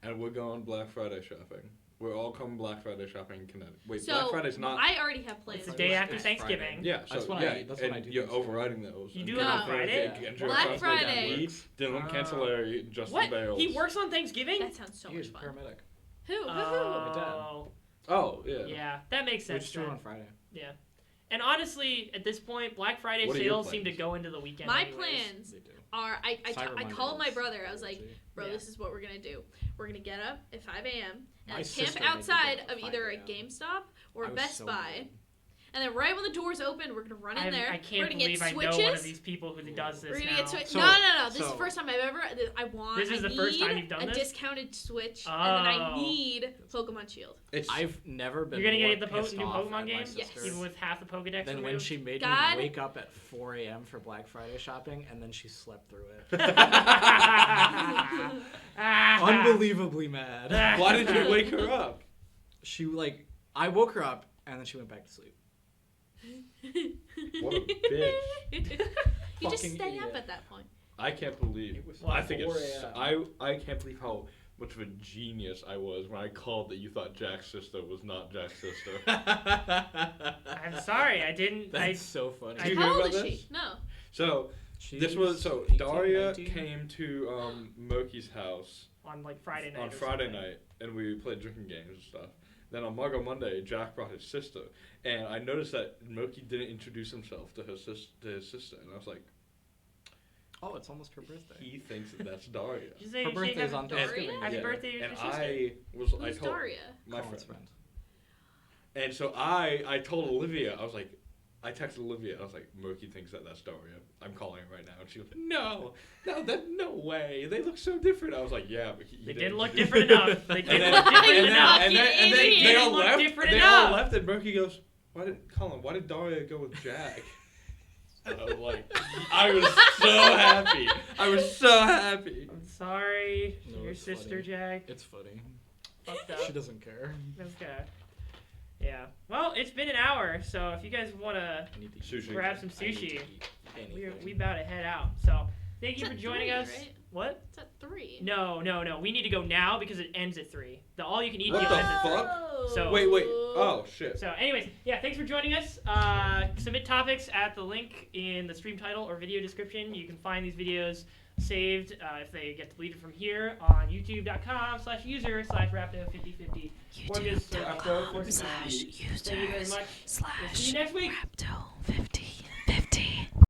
And we're going Black Friday shopping. We're all coming Black Friday shopping in Connecticut. Wait, So Black Friday's not. I already have plans. It's the day after It's Thanksgiving. Friday. Yeah, so That's when yeah, that's when and I do you're Thanksgiving. overriding those. You and do getting it on the Friday? Friday, and Black Joe Friday. Dylan Oh. Cancelleri, Justin What? Bales. He works on Thanksgiving? That sounds so He was much a fun. paramedic. Who? Oh. Oh, yeah. Yeah, that makes We sense. just do it then. on Friday. Yeah. And honestly, at this point, Black Friday What are your sales seem to plans? go into the weekend. My anyways. plans They do. are I Cyber I Monday called my is brother. I was like, crazy. bro, Yeah. this is what we're gonna do. We're gonna get up at 5 a.m. My and sister camp made me outside get up of at either 5 a a.m. GameStop or I a was Best so Buy. mad. And then right when the doors open, we're gonna run in there. I we're can't gonna believe get I switches. know one of these people who does this We're gonna now. get switches. So- No. This is so- the first time I've ever. I want. This is I the first time need you've done a this? discounted Switch, and then I Oh. need Pokemon Shield. It's I've never been You're gonna more get the pissed new off Pokemon at my game? sister Yes. Even with half the Pokedex than when removed? she made God. me wake up at 4 a.m. for Black Friday shopping, and then she slept through it. Unbelievably mad. Why did you wake her up? She I woke her up, and then she went back to sleep. What a bitch. You just Fucking stay up idiot. at that point. I can't believe. It was I think 4 it's. a.m. I can't believe how much of a genius I was when I called that you thought Jack's sister was not Jack's sister. I'm sorry, I didn't. That's so funny. Do you How hear old about is this? she? No. So this was 18, Daria 19. came to Moki's house on like Friday night. on or Friday something. night, and we played drinking games and stuff. Then on Margot Monday, Jack brought his sister, and I noticed that Moki didn't introduce himself to his sister, and I was like, Oh, it's almost her birthday. he thinks that that's Daria. Did you say Her she birthday is happy- on Daria? Thanksgiving. Happy Yeah. birthday to And your sister. I Who's told Daria? my Colin's friend. friend. And so I told Olivia, I texted Olivia, and I was like, Moki thinks that that's Daria. I'm calling her right now. And she was like, no, no way. They look so different. I was like, yeah, but he They didn't didn't look introduce- different enough. They And didn't then, look different and enough. then, they They all didn't look left. different They enough. all left, and Murky goes, why did Daria go with Jack? And I was like, I was so happy. I was so happy. I'm sorry, No, your it's sister, funny. Jack. It's funny. Fucked She up. doesn't care. Okay. Yeah. Well, it's been an hour, so if you guys wanna, I need to eat. Sushi. grab some I need to sushi. eat anything. we about to head out. So thank It's you at for joining 3, us. right? What? It's at 3. No. We need to go now because it ends at 3. The all you can eat What deal the ends at 3. fuck? So- Wait. Oh, shit. So, anyways, yeah, thanks for joining us. Submit topics at the link in the stream title or video description. You can find these videos saved if they get deleted from here on youtube.com/user/rapto5050. YouTube.com/user. Thank you very much. We'll see you next week. Rapto50.